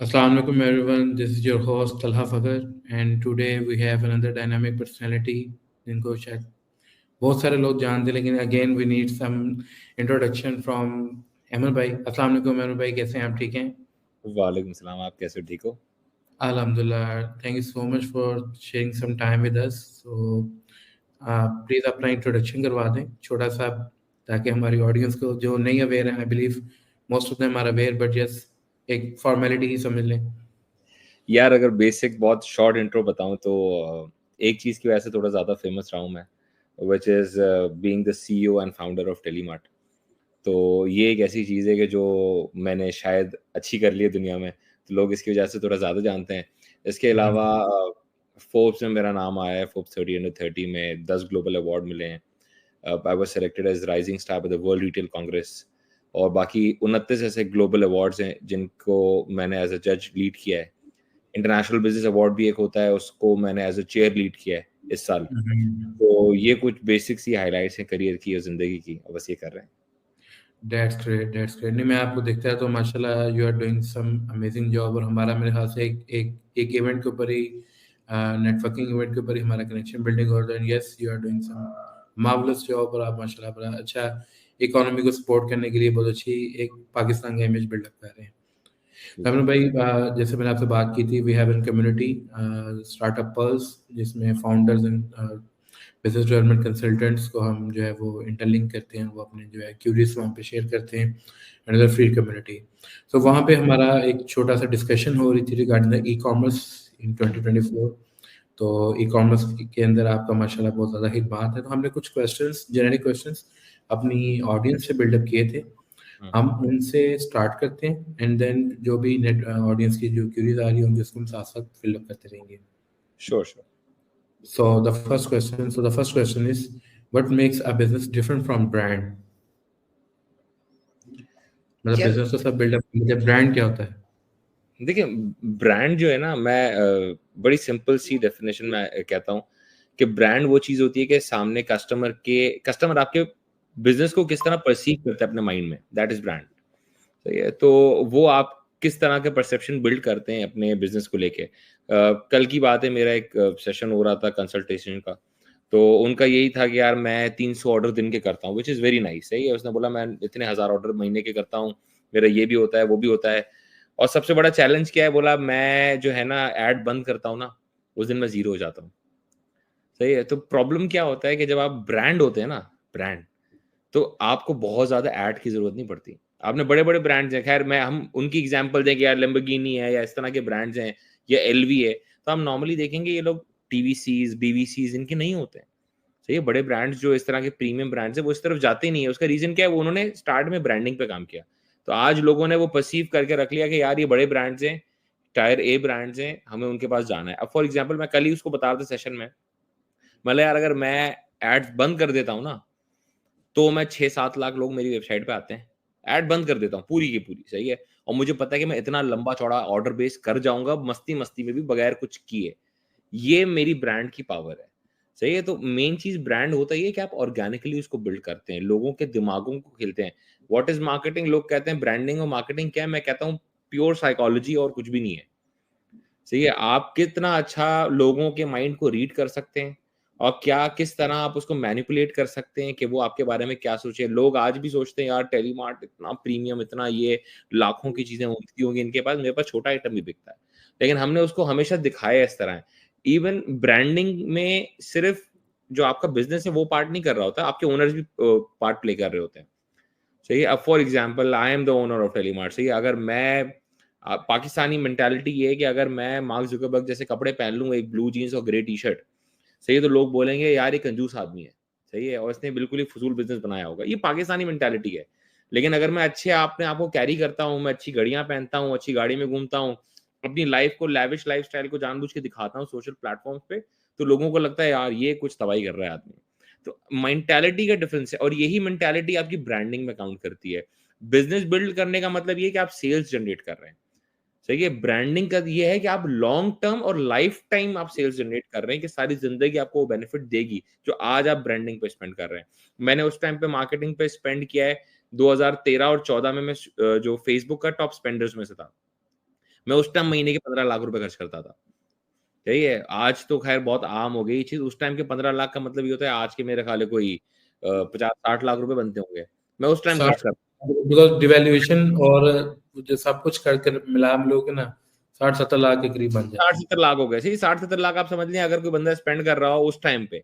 Assalamu alaikum everyone. This is your host Talha Fakar, and today we have another dynamic personality जिनको शायद बहुत सारे लोग जानते हैं, लेकिन again we need some introduction from Ahmad भाई. अस्सलाम वालेकुम अहमद भाई, कैसे हैं आप? ठीक हैं? वालेकुम सलाम। आप कैसे हो? ठीक हो? Alhamdulillah. Thank you so much for sharing some time with us. So please अपना इंट्रोडक्शन करवा दें छोटा सा, ताकि हमारी ऑडियंस को जो नहीं अवेयर है, I believe most of them are aware, but yes एक फॉर्मेलिटी ही समझ लें. यार अगर बेसिक बहुत शॉर्ट इंट्रो बताऊं तो एक चीज़ की वजह से थोड़ा ज़्यादा फेमस रहा हूं मैं, which is being the CEO and founder of Telemart. तो ये एक ऐसी चीज़ है कि जो मैंने शायद अच्छी कर ली है दुनिया में, तो लोग इसकी वजह से थोड़ा ज़्यादा जानते हैं। इसके अलावा फोर्ब्स में मेरा नाम आया है, फोर्ब्स 30 अंडर 30 में 10 ग्लोबल अवार्ड मिले हैं। I was selected as rising star by the world retail congress, और बाकी 29 ऐसे ग्लोबल अवार्ड्स हैं जिनको मैंने एज अ जज लीड किया है। इंटरनेशनल बिजनेस अवार्ड भी एक होता है, उसको मैंने एज अ चेयर लीड किया है इस साल। तो ये कुछ बेसिक सी हाइलाइट्स हैं करियर की और जिंदगी की, और बस ये कर रहे हैं। That's great, that's great. नहीं, मैं आपको देखता है तो माशाल्लाह you are doing some amazing job. और हमारा मेरे ख्याल से एक इवेंट के ऊपर ही, नेटवर्किंग इवेंट के ऊपर ही हमारा कनेक्शन बिल्डिंग हो रहा है. Yes, you are doing some marvellous job, और आप माशाल्लाह बड़ा अच्छा इकोनॉमी को सपोर्ट करने के लिए बहुत अच्छी एक पाकिस्तान का इमेज बिल्डअप कर रहे हैं. तमिल भाई, जैसे मैंने आपसे बात की थी, we have an community startup Pulse, जिसमें founders and business development consultants को हम जो है वो इंटरलिंक करते हैं, वो अपने जो है क्यूरीज वहाँ पे शेयर करते हैं. Another free community. तो वहाँ पे हमारा एक छोटा सा डिस्कशन हो रही थी रिगार्डिंग द ई कॉमर्स इन 2024. तो ई कॉमर्स के अंदर आपका माशाल्लाह बहुत ज़्यादा हिट बात है. तो हमने कुछ क्वेश्चंस, जेनेरिक क्वेश्चंस अपनी ऑडियंस से बिल्डअप किए थे. हम उनसे स्टार्ट करते हैं, एंड देन जो भी नेट ऑडियंस की जो क्यूरीज आ रही होंगी उसको हम साथ साथ फिलअप करते रहेंगे. Sure sure. So the first question is, what makes a business different from brand? मतलब यार बिजनेस तो सब बिल्डअप, मतलब ब्रांड क्या होता है? देखिए, ब्रांड जो है ना, मैं बड़ी सिंपल सी डेफिनेशन में कहता हूँ कि ब्रांड वो चीज़ होती है कि सामने कस्टमर आपके बिजनेस को किस तरह परसीव करता है अपने माइंड में, दैट इज ब्रांड। सही है। तो वो आप किस तरह के परसेप्शन बिल्ड करते हैं अपने बिजनेस को लेके। कल की बात है, मेरा एक सेशन हो रहा था कंसल्टेशन का, तो उनका यही था कि यार मैं 300 ऑर्डर दिन के करता हूँ, विच इज़ वेरी नाइस। सही है। उसने बोला मैं इतने 1000 ऑर्डर महीने के करता हूँ, मेरा ये भी होता है वो भी होता है, और सबसे बड़ा चैलेंज क्या है, बोला मैं जो है ना ऐड बंद करता हूँ ना, उस दिन मैं जीरो हो जाता हूँ। सही है। तो प्रॉब्लम क्या होता है कि जब आप ब्रांड होते हैं ना, ब्रांड, तो आपको बहुत ज़्यादा ऐड की ज़रूरत नहीं पड़ती। आपने बड़े-बड़े ब्रांड्स हैं, ख़ैर मैं हम उनकी एग्ज़ाम्पल दें कि यार लैम्बोर्गिनी है या इस तरह के ब्रांड्स हैं या एलवी है, तो हम नॉर्मली देखेंगे ये लोग टीवीसीज़, बीवीसीज़ इनके नहीं होते हैं। सही है। बड़े ब्रांड्स जो इस तरह के प्रीमियम ब्रांड्स हैं, वो इस तरफ जाते ही नहीं है। उसका रीज़न क्या है? वो उन्होंने स्टार्ट में ब्रांडिंग पे काम किया। तो आज लोगों ने वो पर्सीव करके रख लिया कि यार ये बड़े ब्रांड्स हैं, टायर ए ब्रांड्स हैं, हमें उनके पास जाना है। अब फॉर एग्ज़ाम्पल मैं कल ही उसको बता रहा था सेशन में, मतलब यार अगर मैं एड्स बंद कर देता हूँ ना, तो मैं 6-7 लाख लोग मेरी वेबसाइट पे आते हैं। ऐड बंद कर देता हूँ पूरी की पूरी। सही है। और मुझे पता है कि मैं इतना लंबा चौड़ा ऑर्डर बेस कर जाऊँगा मस्ती-मस्ती में भी बगैर कुछ किए। ये मेरी ब्रांड की पावर है। सही है। तो मेन चीज़ ब्रांड होता ही है कि आप ऑर्गेनिकली उसको बिल्ड करते हैं, लोगों के दिमागों को खेलते हैं। What is marketing? लोग कहते हैं ब्रांडिंग और मार्केटिंग क्या है? मैं कहता हूँ प्योर साइकोलॉजी और कुछ भी नहीं है। सही है। आप कितना अच्छा लोगों के माइंड को रीड कर सकते हैं और क्या किस तरह आप उसको मैनिपुलेट कर सकते हैं कि वो आपके बारे में क्या सोचे। लोग आज भी सोचते हैं यार टेलीमार्ट इतना प्रीमियम, इतना ये लाखों की चीजें होती होंगी इनके पास, मेरे पास छोटा आइटम भी बिकता है। लेकिन हमने उसको हमेशा दिखाया इस तरह। इवन ब्रांडिंग में सिर्फ जो आपका बिजनेस है वो पार्ट नहीं कर रहा होता, आपके ओनर्स भी पार्ट प्ले कर रहे होते हैं। सही है। अब for example I am the owner of Telemart. सही है। अगर मैं पाकिस्तानी मेंटालिटी ये है कि अगर मैं मार्क जुकरबर्ग जैसे कपड़े पहन लूंगा, एक ब्लू जीन्स और ग्रे टी शर्ट, सही है, तो लोग बोलेंगे यार ये कंजूस आदमी है। सही है। और इसने बिल्कुल ही फजूल बिजनेस बनाया होगा। ये पाकिस्तानी मेंटालिटी है। लेकिन अगर मैं अच्छे अपने आप को कैरी करता हूँ, मैं अच्छी घड़ियां पहनता हूँ, अच्छी गाड़ी में घूमता हूँ, अपनी लाइफ को, लैविश लाइफ स्टाइल को जानबूझ के दिखाता हूँ सोशल प्लेटफॉर्म पे, तो लोगों को लगता है यार ये कुछ तबाही कर रहा है आदमी। तो मेंटालिटी का डिफरेंस है, और यही मेंटालिटी आपकी ब्रांडिंग में काउंट करती है। बिजनेस बिल्ड करने का मतलब ये है कि आप सेल्स जनरेट कर रहे हैं। सही है। ब्रांडिंग का ये है कि आप लॉन्ग टर्म और लाइफ टाइम आप सेल्स जनरेट कर रहे हैं, कि सारी जिंदगी आपको वो बेनिफिट देगी जो आज आप ब्रांडिंग पे स्पेंड कर रहे हैं। मैंने उस टाइम पे मार्केटिंग पे स्पेंड किया है 2013 और 14 में। मैं जो फेसबुक का टॉप स्पेंडर्स में से था। मैं उस टाइम महीने के 15 लाख रुपए खर्च करता था। सही है, आज तो खैर बहुत आम हो गई ये चीज़। उस टाइम के 15 लाख का मतलब ये होता है आज के मेरे ख्याल है कोई 50-60 लाख रुपए बनते होंगे। मैं उस टाइम खर्च 60, करता। बिकॉज डिवैल्यूएशन और जो सब कुछ करके मिला हम लोग के ना 60-70 लाख के करीब बन जाते हैं। 60-70 लाख हो गए। सही 60-70 लाख आप समझ लें अगर कोई बंदा स्पेंड कर रहा हो उस टाइम पे।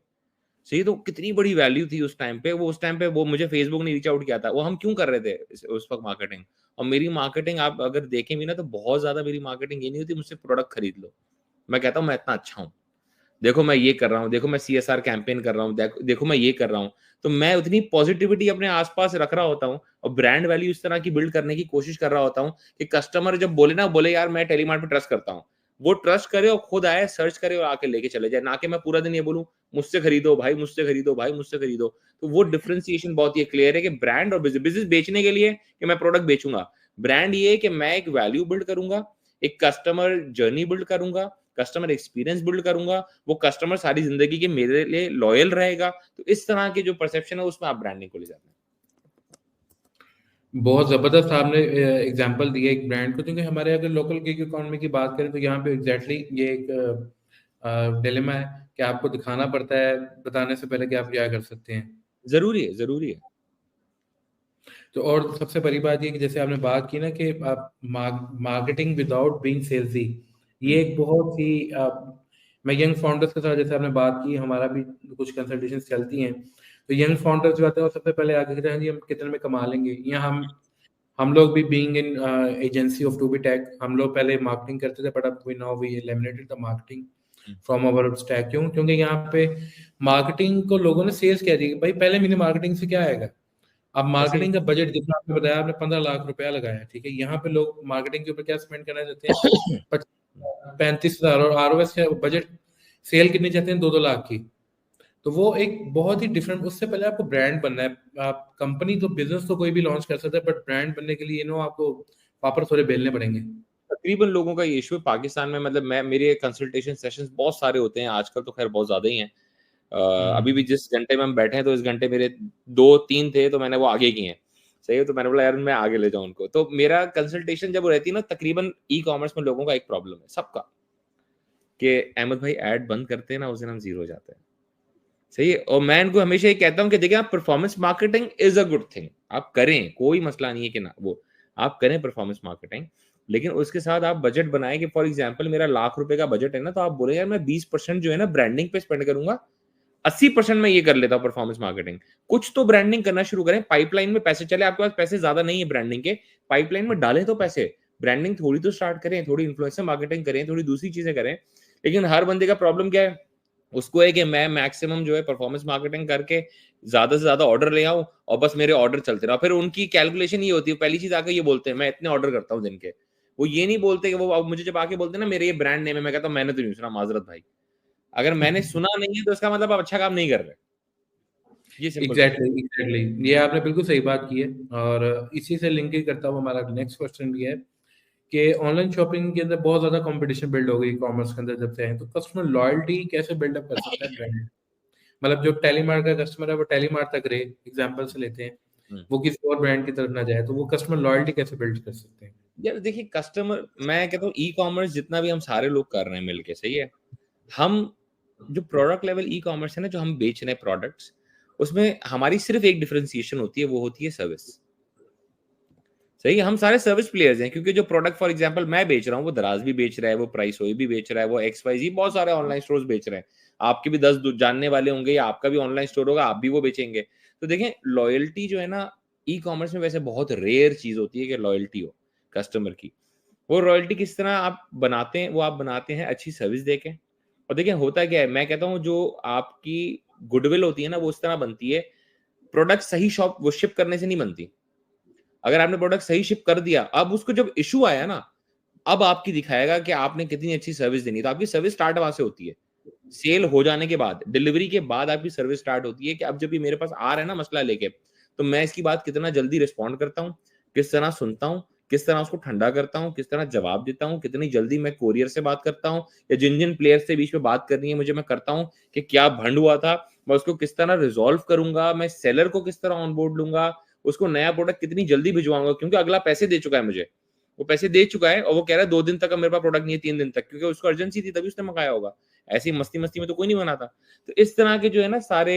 सही तो कितनी बड़ी वैल्यू थी उस टाइम पे। वो उस टाइम पे वो मुझे फेसबुक ने रीच आउट किया था। वो हम क्यों कर रहे थे उस वक़्त मार्केटिंग। और मेरी मार्केटिंग आप अगर देखें भी ना तो बहुत ज़्यादा मेरी मार्केटिंग ये नहीं होती मुझसे प्रोडक्ट खरीद लो। मैं कहता हूँ मैं इतना अच्छा हूँ। देखो मैं ये कर रहा हूँ, देखो मैं सीएसआर कैंपेन कर रहा हूँ, देखो मैं ये कर रहा हूँ। तो मैं उतनी पॉजिटिविटी अपने आस-पास रख रहा होता हूँ और ब्रांड वैल्यू इस तरह की बिल्ड करने की कोशिश कर रहा होता हूँ कि कस्टमर जब बोले ना, बोले यार मैं टेलीमार्ट पे ट्रस्ट करता हूँ। वो ट्रस्ट करे और खुद आए, सर्च करे और आके लेके चले जाए। ना कि मैं पूरा दिन ये बोलूँ, मुझसे खरीदो भाई, मुझसे खरीदो भाई, मुझसे खरीदो। तो वो डिफरेंशिएशन बहुत ही क्लियर है कि ब्रांड और बिज़नेस बेचने के लिए कि मैं प्रोडक्ट बेचूँगा। ब्रांड ये है कि मैं एक वैल्यू बिल्ड करूँगा, एक कस्टमर जर्नी बिल्ड करूँगा, कस्टमर एक्सपीरियंस बिल्ड करूँगा, वो कस्टमर सारी ज़िंदगी के मेरे लिए लॉयल रहेगा। तो इस तरह की जो परसेप्शन है उसमें आप ब्रांडिंग को ले जाते हैं। बहुत ज़बरदस्त आपने एग्जांपल दिया एक ब्रांड को, क्योंकि हमारे अगर लोकल गिग इकोनॉमी की बात करें तो यहाँ पे एग्जैक्टली ये एक डिलेमा है कि आपको दिखाना पड़ता है बताने से पहले कि आप क्या कर सकते हैं। ज़रूरी है, ज़रूरी है। तो और सबसे बड़ी बात ये कि जैसे आपने बात की ना कि आप मार्केटिंग विदाउट बीइंग सेल्सी, ये हुँ, एक बहुत ही मैं यंग फाउंडर्स के साथ जैसे आपने बात की, हमारा भी कुछ कंसल्टेशंस चलती हैं, तो यंग फाउंडर्स जो आते हैं वो सबसे पहले आके कहते हैं जी हम कितने में कमा लेंगे। या हम लोग भी being in agency of to be tech, हम लोग पहले मार्केटिंग करते थे बट अब we now we eliminated the marketing हुँ, फ्रॉम आवर स्टैक। क्यों? क्योंकि यहाँ पे मार्केटिंग को लोगों ने सेल्स कह दी कि भाई पहले महीने मार्केटिंग से क्या आएगा। अब ऐसे ही मार्केटिंग का बजट जितना आपने बताया, आपने 15 लाख रुपया लगाया, ठीक है। यहाँ पे लोग मार्केटिंग के ऊपर क्या स्पेंड करना चाहते हैं? 35,000। और आरओएस बजट सेल कितनी चाहते हैं? 2-2 लाख की। तो वो एक बहुत ही डिफरेंट, उससे पहले आपको ब्रांड बनना है। आप कंपनी तो बिजनेस तो कोई भी लॉन्च कर सकता है बट ब्रांड बनने के लिए आपको पापड़ थोड़े बेलने पड़ेंगे। तकरीबन लोगों का ये इश्यू है पाकिस्तान में। मतलब मैं मेरे कंसल्टेशन सेशंस बहुत सारे होते हैं आजकल तो खैर बहुत ज़्यादा ही हैं। अभी भी हम्म। जिस घंटे में हम बैठे हैं तो इस घंटे मेरे 2-3 थे तो मैंने वो आगे किए हैं। सही है, तो मैंने बोला यार मैं आगे ले जाऊँ उनको। तो मेरा कंसल्टेशन जब रहती है ना तकरीबन ई-कॉमर्स में लोगों का एक प्रॉब्लम है सबका कि अहमद भाई ऐड बंद करते हैं ना उस दिन हम ज़ीरो हो जाते हैं। सही है, और मैं इनको हमेशा ये कहता हूँ कि देखिए आप performance marketing is a good thing. आप करें, कोई मसला नहीं है कि ना वो आप करें परफॉर्मेंस मार्केटिंग, लेकिन उसके साथ आप बजट बनाएँ कि फॉर एग्ज़ाम्पल मेरा ₹1,00,000 का बजट है ना, तो आप बोले यार मैं 20% जो है ना ब्रांडिंग पे स्पेंड करूँगा, 80% मैं ये कर लेता हूँ परफॉर्मेंस मार्केटिंग। कुछ तो ब्रांडिंग करना शुरू करें, पाइपलाइन में पैसे चले, आपके पास पैसे ज़्यादा नहीं है ब्रांडिंग के, पाइपलाइन में डालें तो पैसे। ब्रांडिंग थोड़ी तो स्टार्ट करें, थोड़ी इन्फ्लुएंसर मार्केटिंग करें, थोड़ी दूसरी चीज़ें करें। लेकिन हर बंदे का प्रॉब्लम क्या है? उसको है कि मैं मैक्सिमम जो है परफॉर्मेंस मार्केटिंग करके ज़्यादा से ज़्यादा ऑर्डर ले आऊँ और बस मेरे ऑर्डर चलते रहो। फिर उनकी कैलकुलेशन ये होती है, पहली चीज़ आके ये बोलते हैं, मैं इतने ऑर्डर करता हूँ दिन के। वो ये नहीं बोलते कि वो अब मुझे जब आके बोलते हैं ना मेरे ये ब्रांड नेम है, मैं कहता हूँ मैंने तो नहीं सुना माज़रत भाई। अगर मैंने सुना नहीं है तो इसका मतलब आप अच्छा काम नहीं कर रहे। ये सिंपल सी बात। एग्जैक्टली एग्जैक्टली, ये आपने बिल्कुल सही बात की है। और इसी से लिंक ही करता हुआ हमारा नेक्स्ट क्वेश्चन भी है कि ऑनलाइन शॉपिंग के अंदर बहुत ज्यादा कंपटीशन बिल्ड हो गई कॉमर्स के अंदर जब से है, तो कस्टमर लॉयल्टी कैसे बिल्डअप कर सकता है ब्रांड? मतलब जो टेलीमार्ट का कस्टमर है वो टेलीमार्ट तक रहे, एग्जांपल से लेते हैं, हुँ। वो किसी और ब्रांड की तरफ ना जाए, तो वो कस्टमर लॉयल्टी कैसे बिल्ड कर सकते हैं? यार देखिए कस्टमर मैं कहता हूँ ई-कॉमर्स जितना भी हम सारे लोग कर रहे हैं मिलके, सही है? हम जो प्रोडक्ट लेवल ई-कॉमर्स है ना, जो हम बेच रहे हैं प्रोडक्ट्स, उसमें हमारी सिर्फ़ एक डिफरेंशिएशन होती है, वो होती है सर्विस। सही है, हम सारे सर्विस प्लेयर्स हैं क्योंकि जो प्रोडक्ट फॉर एग्जांपल मैं बेच रहा हूँ, वो दराज़ भी बेच रहा है, वो प्राइसओई भी बेच रहा है, वो एक्स-वाई-ज़ेड बहुत सारे ऑनलाइन स्टोर्स बेच रहे हैं। आपके भी 10 दु जानने वाले होंगे या आपका भी ऑनलाइन स्टोर होगा, आप भी वो बेचेंगे। तो देखें लॉयल्टी जो है ना, ई-कॉमर्स में वैसे बहुत रेयर चीज़ होती है कि लॉयल्टी हो कस्टमर की। वो रॉयल्टी किस तरह आप बनाते हैं, वो आप बनाते हैं अच्छी सर्विस देके। और देखिए होता क्या है, मैं कहता हूँ जो आपकी गुडविल होती है ना, वो उस तरह बनती है, प्रोडक्ट सही शॉप वो शिप करने से नहीं बनती। अगर आपने प्रोडक्ट सही शिप कर दिया, अब उसको जब इश्यू आया ना, अब आपकी दिखाएगा कि आपने कितनी अच्छी सर्विस देनी है। तो आपकी सर्विस स्टार्ट वहाँ से होती है। सेल हो जाने के बाद, डिलीवरी के बाद आपकी सर्विस स्टार्ट होती है कि अब जब ये मेरे पास आ रहा है ना मसला लेके, तो मैं इसकी बात कितना जल्दी रिस्पॉन्ड करता हूँ, किस तरह सुनता हूँ, किस तरह उसको ठंडा करता हूँ, किस तरह जवाब देता हूँ, कितनी जल्दी मैं कोरियर से बात करता हूँ या जिन-जिन प्लेयर्स से बीच में बात करनी है मुझे मैं करता हूँ कि क्या भंड हुआ था, मैं उसको किस तरह रिज़ॉल्व करूँगा, मैं सेलर को किस तरह ऑन बोर्ड लूँगा, उसको नया प्रोडक्ट कितनी जल्दी भिजवाऊँगा क्योंकि अगला पैसे दे चुका है मुझे। वो पैसे दे चुका है और वो कह रहा है 2 दिन तक अब मेरे पास प्रोडक्ट नहीं है, 3 दिन तक, क्योंकि उसको अर्जेंसी थी तभी उसने मंगाया होगा। ऐसी मस्ती-मस्ती में तो कोई नहीं बनाता। तो इस तरह के जो है ना सारे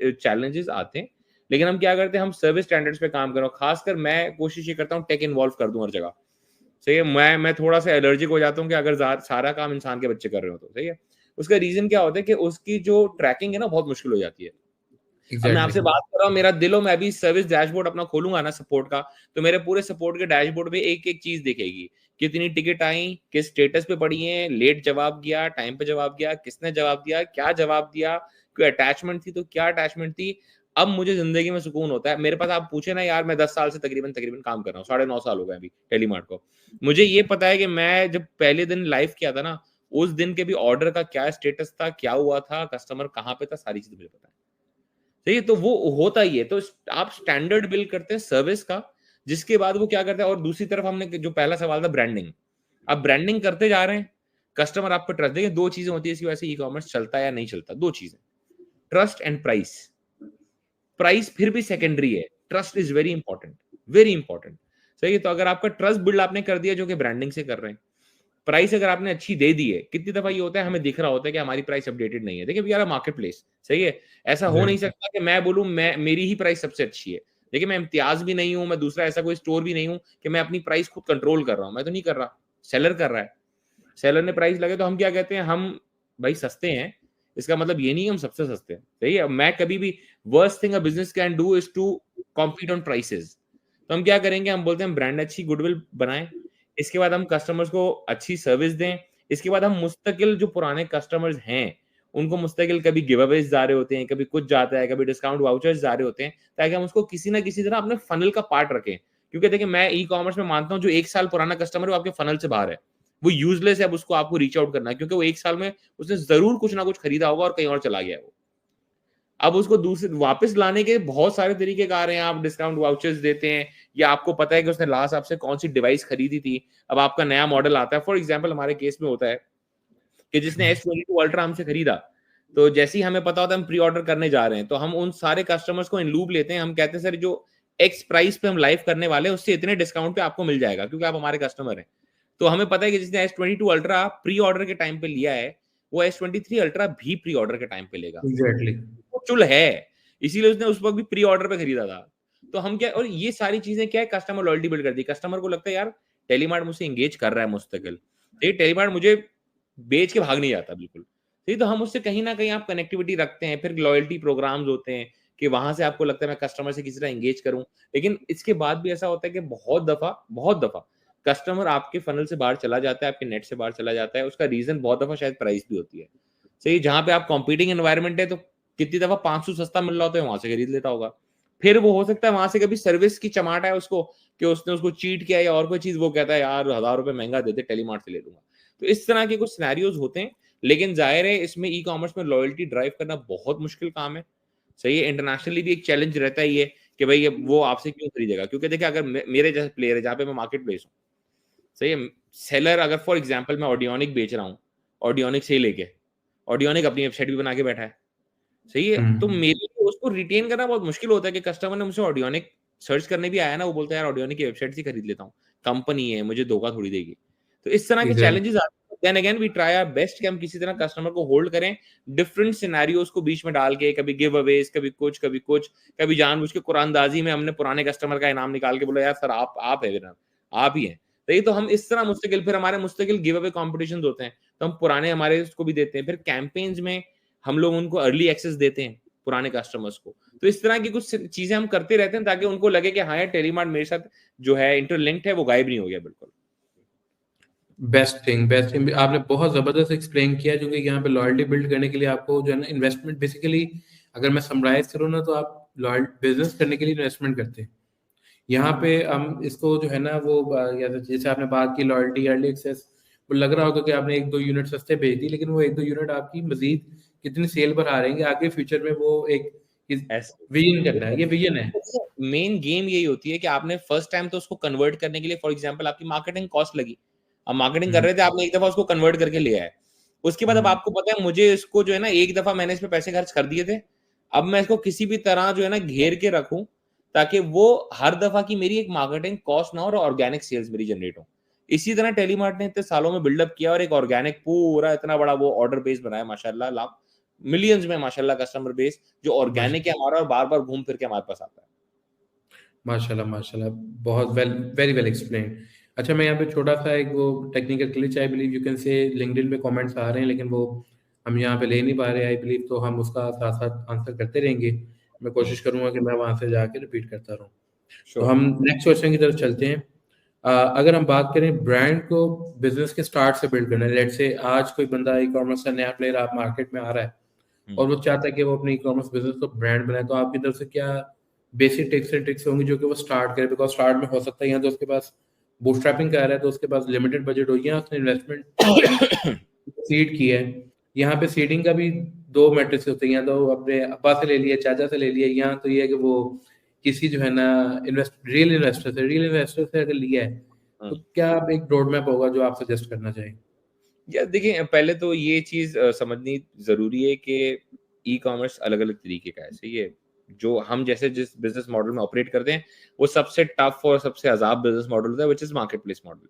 चैलेंजेस आते हैं, लेकिन हम क्या करते हैं, हम सर्विस स्टैंडर्ड्स पे काम कर रहे हो। खासकर मैं कोशिश ये करता हूँ टेक इन्वॉल्व कर दूँ हर जगह। सही है, मैं थोड़ा-सा एलर्जिक हो जाता हूँ कि अगर सारा काम इंसान के बच्चे कर रहे हो तो, सही है। उसका रीज़न क्या होता है कि उसकी जो ट्रैकिंग है ना बहुत मुश्किल हो जाती है। अब मैं एग्जैक्टली। आपसे बात कर रहा हूँ, मेरा दिल हो, मैं अभी सर्विस डैशबोर्ड अपना खोलूँगा ना सपोर्ट का, तो मेरे पूरे सपोर्ट के डैशबोर्ड पे एक-एक चीज़ दिखेगी। कितनी टिकट आई, किस स्टेटस पे पड़ी हैं, लेट जवाब दिया, टाइम पे जवाब दिया, किसने जवाब दिया, क्या जवाब दिया, कोई अटैचमेंट थी तो क्या अटैचमेंट थी। अब मुझे ज़िंदगी में सुकून होता है। मेरे पास आप पूछे ना यार, मैं 10 साल से तकरीबन काम कर रहा हूँ, साढ़े 9 साल हो गए अभी टेलीमार्ट को। मुझे ये पता है कि मैं जब पहले दिन लाइव किया था ना, उस दिन के भी ऑर्डर का क्या स्टेटस था, क्या हुआ था, कस्टमर कहाँ पे था, सारी चीज़ें मुझे पता है। सही है, तो वो होता ही है। तो आप स्टैंडर्ड बिल्ड करते हैं सर्विस का, जिसके बाद वो क्या करता है। और दूसरी तरफ हमने जो पहला सवाल था ब्रांडिंग, आप ब्रांडिंग करते जा रहे हैं, कस्टमर आप पे ट्रस्ट, देखिए 2 चीजें होती है इसकी वजह से ई-कॉमर्स चलता है या नहीं चलता, 2 चीजें, ट्रस्ट एंड प्राइस। प्राइस फिर भी सेकेंडरी है, trust is very important, very important. सही है, तो अगर आपका ट्रस्ट बिल्ड आपने कर दिया जो कि ब्रांडिंग से कर रहे हैं, प्राइस अगर आपने अच्छी दे दी है, कितनी दफा ये होता है हमें दिख रहा होता है कि हमारी प्राइस अपडेटेड नहीं है। देखिए we are a market place, सही है, ऐसा हो नहीं एग्जैक्टली। सकता कि मैं बोलूं मैं मेरी ही प्राइस सबसे अच्छी है। देखिए मैं इम्तियाज भी नहीं हूं, मैं दूसरा ऐसा कोई स्टोर भी नहीं हूं कि मैं अपनी प्राइस खुद कंट्रोल कर रहा हूं, मैं तो नहीं कर रहा, सेलर कर रहा है। सेलर ने प्राइस लगे तो हम क्या कहते हैं, हम भाई सस्ते हैं, इसका मतलब ये नहीं हम सबसे सस्ते हैं। सही है, मैं कभी भी worst thing a business can do is to compete on prices. तो हम क्या करेंगे, हम बोलते हैं ब्रांड अच्छी गुडविल बनाएं, इसके बाद हम कस्टमर्स को अच्छी सर्विस दें, इसके बाद हम मुस्तकिल जो पुराने कस्टमर्स हैं उनको मुस्तकिल कभी गिव अवेज जा रहे होते हैं, कभी कुछ जाता है, कभी डिस्काउंट वाउचर्स जा रहे होते हैं, ताकि हम उसको किसी ना किसी तरह अपने फनल का पार्ट रखें। क्योंकि देखिए मैं ई कॉमर्स में मानता हूँ जो 1 साल पुराना कस्टमर है वो आपके फनल से बाहर है, वो यूजलेस है। अब उसको आपको रीच आउट करना है, क्योंकि वो 1 साल में उसने जरूर कुछ ना कुछ खरीदा होगा और कहीं और चला गया है वो। अब उसको दूसरे वापस लाने के बहुत सारे तरीके कार हैं, आप डिस्काउंट वाउचर्स देते हैं, या आपको पता है कि उसने लास्ट आपसे कौन सी डिवाइस खरीदी थी, अब आपका नया मॉडल आता है। फॉर एग्जांपल हमारे केस में होता है कि जिसने S22 अल्ट्रा हमसे खरीदा, तो जैसे ही हमें पता होता है हम प्री ऑर्डर करने जा रहे हैं, तो हम उन सारे कस्टमर्स को इन लूप लेते हैं। हम कहते हैं सर जो एक्स प्राइस पे हम लाइव करने वाले हैं उससे इतने डिस्काउंट पे आपको मिल जाएगा, क्योंकि आप हमारे कस्टमर हैं। तो हमें पता है कि जिसने S22 अल्ट्रा प्री ऑर्डर के टाइम पे लिया है, वो S23 अल्ट्रा भी प्री ऑर्डर के टाइम पे लेगा। एग्जैक्टली। वो चुल है, इसीलिए उसने उस वक्त भी प्री ऑर्डर पे खरीदा था। तो हम क्या, और ये सारी चीजें क्या है, कस्टमर लॉयल्टी बिल्ड करती है। कस्टमर को लगता है यार टेलीमार्ट मुझसे एंगेज कर रहा है मुस्तकिल, ये टेलीमार्ट मुझे बेच के भाग नहीं जाता बिल्कुल। ठीक, तो हम उससे कहीं ना कहीं आप कनेक्टिविटी रखते हैं, फिर लॉयल्टी प्रोग्राम्स होते हैं कि वहां से आपको लगता है मैं कस्टमर से किसी तरह एंगेज करूं। लेकिन इसके बाद भी ऐसा होता है कि बहुत दफा कस्टमर आपके फनल से बाहर चला जाता है, आपके नेट से बाहर चला जाता है। उसका रीजन बहुत दफा शायद प्राइस भी होती है। सही, जहां पे आप कॉम्पीटिंग एनवायरनमेंट है तो कितनी दफा 500 सस्ता मिल रहा होता है, वहां से खरीद लेता होगा। फिर वो हो सकता है वहां से कभी सर्विस की चमाट है उसको, कि उसने उसको चीट किया या और कोई चीज, वो कहता है यार 1000 रुपए महंगा देते, टेलीमार्ट से ले लूंगा। तो इस तरह के कुछ सिनेरियोज होते हैं। लेकिन जाहिर है इसमें ई कॉमर्स में लॉयल्टी ड्राइव करना बहुत मुश्किल काम है। सही है, इंटरनेशनली भी एक चैलेंज रहता ही है कि भाई वो आपसे क्यों खरीदेगा, क्योंकि देखिए अगर मेरे जैसे प्लेयर है जहाँ पे मैं मार्केट प्लेस हूँ, सही है, सेलर अगर फॉर एग्जाम्पल मैं ऑडियोनिक बेच रहा हूँ, ऑडियोनिक से ही लेके, ऑडियोनिक अपनी वेबसाइट भी बना के बैठा है, सही है, तो हम्म। मेरे लिए उसको रिटेन करना बहुत मुश्किल होता है कि कस्टमर ने मुझसे ऑडियोनिक सर्च करने भी आया ना, वो बोलता है यार ऑडियोनिक की वेबसाइट से खरीद लेता हूँ, कंपनी है मुझे धोखा थोड़ी देगी। तो इस तरह के एग्जैक्टली। चैलेंजेस आते हैं। Then again we try our best कि हम किसी तरह कस्टमर को होल्ड करें, डिफरेंट सिनेरियोस को बीच में डाल के, कभी गिव अवेज, कभी कुछ कभी कुछ, कभी जानबूझ के कुरानदाजी में हमने पुराने कस्टमर का इनाम निकाल के बोला यार सर आप है विनर, आप ही हैं। तो ये तो हम इस तरह मुस्तकिल, फिर हमारे मुस्तकिल गिव अवे कॉम्पिटिशन होते हैं, तो हम पुराने हमारे उसको भी देते हैं। फिर कैंपेन्स में हम लोग उनको अर्ली एक्सेस देते हैं पुराने कस्टमर्स को। तो इस तरह की कुछ चीजें हम करते रहते हैं ताकि उनको लगे कि हाँ यार टेलीमार्ट मेरे साथ जो है इंटरलिंक्ड है, वो गायब नहीं हो गया बिल्कुल। बेस्ट थिंग आपने बहुत ज़बरदस्त एक्सप्लेन किया, क्योंकि यहाँ पे लॉयल्टी बिल्ड करने के लिए आपको जो है ना इन्वेस्टमेंट बेसिकली, अगर मैं समराइज करूँ ना, तो आप लॉयल बिजनेस करने के लिए इन्वेस्टमेंट करते हैं। यहाँ पे हम इसको जो है ना वो जैसे आपने बात की लॉयल्टी अर्ली एक्सेस, वो लग रहा होगा कि आपने 1-2 यूनिट सस्ते भेज दी, लेकिन वो 1-2 यूनिट आपकी मजीद कितनी सेल पर आ रहेंगे आगे फ्यूचर में, वो एक विजन करना है, ये विजन है। मेन गेम यही होती है कि आपने फर्स्ट टाइम तो उसको कन्वर्ट करने के लिए, फॉर एग्जांपल आपकी मार्केटिंग कॉस्ट लगी, अब मार्केटिंग कर हम्म। रहे थे, आपने एक दफा उसको कन्वर्ट करके लिया है। उसके बाद अब हम्म। आपको पता है मुझे इसको जो है ना, एक दफा मैंने इस पे पैसे खर्च कर दिए थे, अब मैं इसको किसी भी तरह जो है ना घेर के रखूं, ताकि वो हर दफा की मेरी एक मार्केटिंग कॉस्ट ना हो और ऑर्गेनिक सेल्स मेरी जनरेट हो। इसी तरह टेलीमार्ट ने इतने सालों में बिल्डअप किया और एक ऑर्गेनिक पूरा इतना बड़ा वो ऑर्डर बेस बनाया माशाल्लाह, लाख मिलियंस में माशाल्लाह कस्टमर बेस जो ऑर्गेनिक है माशा हमारा और बार-बार घूम फिर के हमारे पास आता है। माशाल्लाह, माशाल्लाह। बहुत वेरी वेल एक्सप्लेन्ड। अच्छा, मैं यहाँ पे छोटा-सा एक वो technical glitch I believe you can say LinkedIn पे कमेंट्स आ रहे हैं, लेकिन वो हम यहाँ पे ले नहीं पा रहे आई बिलीव, तो हम उसका साथ-साथ आंसर करते रहेंगे। मैं कोशिश करूँगा कि मैं वहाँ से जाके रिपीट करता रहूँ। तो श्योर। हम नेक्स्ट क्वेश्चन की तरफ चलते हैं। अगर हम बात करें ब्रांड को बिज़नेस के स्टार्ट से बिल्ड करना है, लेट्स से आज कोई बंदा ई-कॉमर्स का नया प्लेयर आप मार्केट में आ रहा है हुँ। और वो चाहता है कि वो अपने ई-कॉमर्स बिज़नेस को ब्रांड बनाए, तो आपकी तरफ से क्या बेसिक टिप्स एंड ट्रिक्स होंगी जो कि वो स्टार्ट करे? बिकॉज़ स्टार्ट में हो सकता है या तो उसके पास बूटस्ट्रैपिंग कर रहा है, तो उसके पास लिमिटेड बजट होगी या उसने इन्वेस्टमेंट सीड की है। यहाँ पे सीडिंग का भी 2 मैट्रिक्स होते हैं, या तो अपने अब्बा से ले लिया, चाचा से ले लिया, या तो ये है कि वो किसी जो है ना रियल इन्वेस्टर से अगर लिया है, हुँ। तो क्या आप एक रोड मैप होगा जो आप सजेस्ट करना चाहें? या देखिए पहले तो ये चीज़ समझनी ज़रूरी है कि ई-कॉमर्स अलग-अलग तरीके का है, सही है? जो हम जैसे जिस बिज़नेस मॉडल में ऑपरेट करते हैं, वो सबसे टफ और सबसे अज़ाब बिज़नेस मॉडल होता है व्हिच इज़ मार्केटप्लेस मॉडल,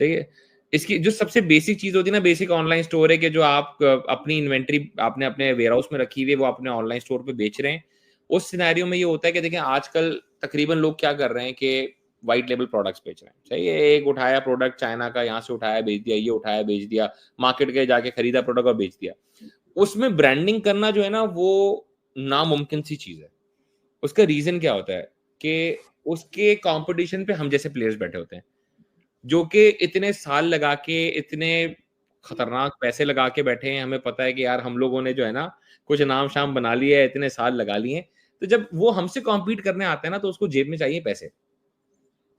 सही है? इसकी जो सबसे बेसिक चीज़ होती है ना, बेसिक ऑनलाइन स्टोर है कि जो आप अपनी इन्वेंटरी आपने अपने वेयरहाउस में रखी हुई है, वो अपने ऑनलाइन स्टोर पे बेच रहे हैं। उस सिनेरियो में ये होता है कि देखिए आजकल तकरीबन लोग क्या कर रहे हैं कि व्हाइट लेबल प्रोडक्ट्स बेच रहे हैं, सही है? एक उठाया प्रोडक्ट चाइना का, यहाँ से उठाया बेच दिया, ये उठाया बेच दिया, मार्केट गए जाके खरीदा प्रोडक्ट और बेच दिया। उसमें ब्रांडिंग करना जो है ना वो नामुमकिन सी चीज़ है। उसका रीज़न क्या होता है कि उसके कॉम्पिटिशन पे हम जैसे प्लेयर्स बैठे होते हैं, जो कि इतने साल लगा के, इतने खतरनाक पैसे लगा के बैठे हैं। हमें पता है कि यार हम लोगों ने जो है ना कुछ नाम-शाम बना लिया है, इतने साल लगा लिए हैं। तो जब वो हमसे कॉम्पीट करने आता है ना तो उसको जेब में चाहिए पैसे,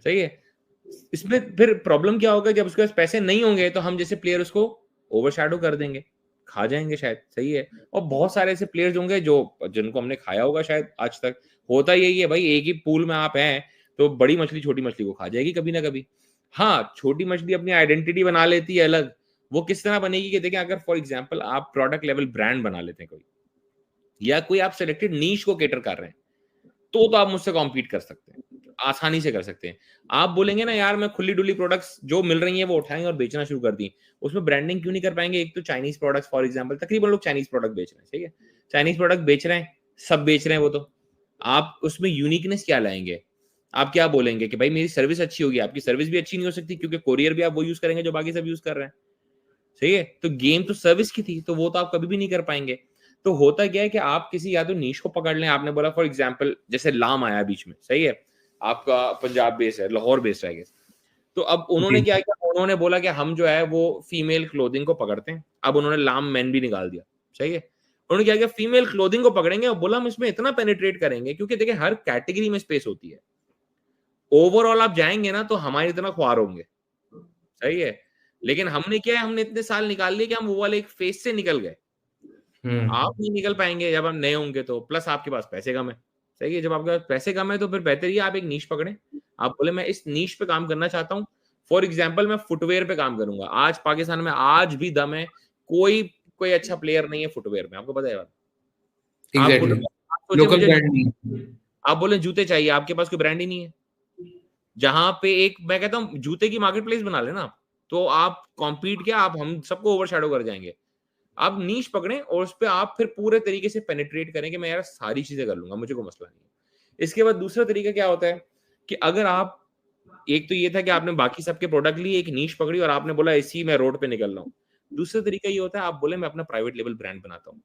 सही है? इसमें फिर प्रॉब्लम क्या होगा जब उसके पास पैसे नहीं होंगे तो हम जैसे प्लेयर उसको ओवरशैडो कर देंगे, खा जाएँगे शायद, सही है? और बहुत सारे ऐसे प्लेयर्स होंगे जो जिनको हमने खाया होगा शायद आज तक। होता यही है भाई एक ही पूल में आप हैं, तो बड़ी मछली छोटी मछली को खा जाएगी कभी ना कभी। हाँ, छोटी मछली अपनी आइडेंटिटी बना लेती है अलग, वो किस तरह बनेगी कि देखिए अगर फॉर एग्ज़ाम्पल आप प्रोडक्ट लेवल ब्रांड बना लेते हैं कोई, या कोई आप सिलेक्टेड नीश को कैटर कर रहे हैं। तो आप मुझसे कॉम्पीट कर सकते हैं। आसानी से कर सकते हैं। आप बोलेंगे ना यार मैं खुली-डुली प्रोडक्ट्स जो मिल रही हैं वो उठाएँगे और बेचना शुरू कर दी। उसमें ब्रांडिंग क्यों नहीं कर पाएँगे? एक तो चाइनीज़ प्रोडक्ट्स फॉर एग्ज़ाम्पल तकरीबन लोग चाइनीज़ प्रोडक्ट बेच रहे हैं, ठीक है? चाइनीज़ प्रोडक्ट बेच रहे हैं, सब बेच रहे हैं वो तो। आप उसमें यूनिकनेस क्या लाएँगे? आप क्या बोलेंगे कि भाई मेरी सर्विस अच्छी होगी, आपकी सर्विस भी अच्छी नहीं हो सकती क्योंकि कोरियर भी आप वो यूज़ करेंगे जो बाकी सब यूज़ कर रहे हैं। सही है? तो गेम तो सर्विस की थी, तो वो तो आप कभी भी नहीं कर पाएँगे। तो होता क्या है कि आप किसी या तो नीश को पकड़ लें, आपने बोला फॉर एग्ज़ाम्पल जैसे लाम आया बीच में, सही है? आपका पंजाब बेस्ड है, लाहौर बेस्ड है आई गेस। तो अब उन्होंने जी। क्या किया, उन्होंने बोला कि हम जो है वो फीमेल क्लोथिंग को पकड़ते हैं। अब उन्होंने लाम मेन भी निकाल दिया, सही है? उन्होंने क्या किया फीमेल क्लोथिंग को पकड़ेंगे और बोला हम इसमें इतना पेनिट्रेट करेंगे क्योंकि देखिए हर कैटेगरी में स्पेस होती है। ओवरऑल आप जाएँगे ना तो हमारी तरह ख्वार होंगे, सही है? लेकिन हमने क्या है हमने इतने साल निकाल लिए कि हम वो वाले एक फेज़ से निकल गए। हुँ। आप नहीं निकल पाएँगे जब आप नए होंगे तो, प्लस आपके पास पैसे कम है। सही है? जब आपके पास पैसे कम है तो फिर बेहतर ये है आप एक नीश पकड़ें। आप बोले मैं इस नीश पे काम करना चाहता हूँ। फॉर एग्ज़ाम्पल मैं फुटवियर पे काम करूँगा। आज पाकिस्तान में आज भी दम है, कोई कोई अच्छा प्लेयर नहीं है फुटवियर में, आपको पता है ये बात? आप एग्ज़ैक्टली। फुटवियर आप सोचिए लोकल मुझे ब्रांड नहीं। आप बोले जूते चाहिए, आपके पास कोई ब्रांड ही नहीं है। जहाँ पे एक मैं कहता हूँ जूते की मार्केट प्लेस बना लेना आप, तो आप कॉम्पीट क्या आप हम सबको ओवरशैडो कर जाएँगे। आप नीश पकड़ें और उसपे आप फिर पूरे तरीके से पेनिट्रेट करें कि मैं यार सारी चीज़ें कर लूँगा, मुझे कोई मसला नहीं है। इसके बाद दूसरा तरीका क्या होता है कि अगर आप एक तो ये था कि आपने बाकी सबके प्रोडक्ट लिए, एक नीश पकड़ी और आपने बोला इसी मैं रोड पे निकल रहा हूँ। दूसरा तरीका ये होता है आप बोले मैं अपना प्राइवेट लेबल ब्रांड बनाता हूँ। हुँ।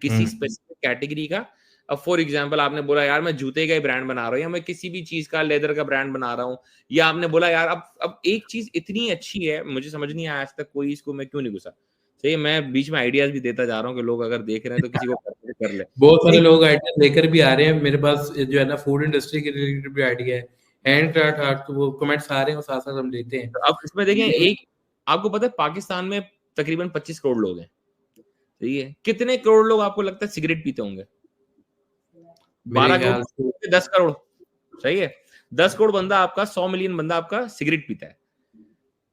किसी स्पेसिफिक कैटेगरी का अब फॉर एग्जांपल आपने बोला यार मैं जूते का ही ब्रांड बना रहा हूँ या मैं किसी भी चीज़ का लेदर का ब्रांड बना रहा हूँ या आपने बोला यार अब एक चीज़ इतनी अच्छी है, मुझे समझ नहीं आया आज तक कोई इसको मैं क्यों नहीं घुसा। सही है, मैं बीच में आइडियाज़ भी देता जा रहा हूँ कि लोग अगर देख रहे हैं तो किसी को कर ले। बहुत सारे एक लोग आइडिया लेकर भी आ रहे हैं मेरे पास, जो है ना फूड इंडस्ट्री के रिलेटेड भी आइडिया है। हैंडक्राफ्ट आर्ट, तो वो कमेंट्स आ रहे हैं और साथ-साथ हम लेते हैं। अब इसमें देखें लेकिन एक आपको पता है पाकिस्तान में तकरीबन 25 करोड़ लोग हैं, सही है? कितने करोड़ लोग आपको लगता है सिगरेट पीते होंगे? मेरे 12 ख्याल से करोड़ 10 करोड़, सही है? 10 करोड़ बंदा आपका 100 मिलियन बंदा आपका सिगरेट पीता है।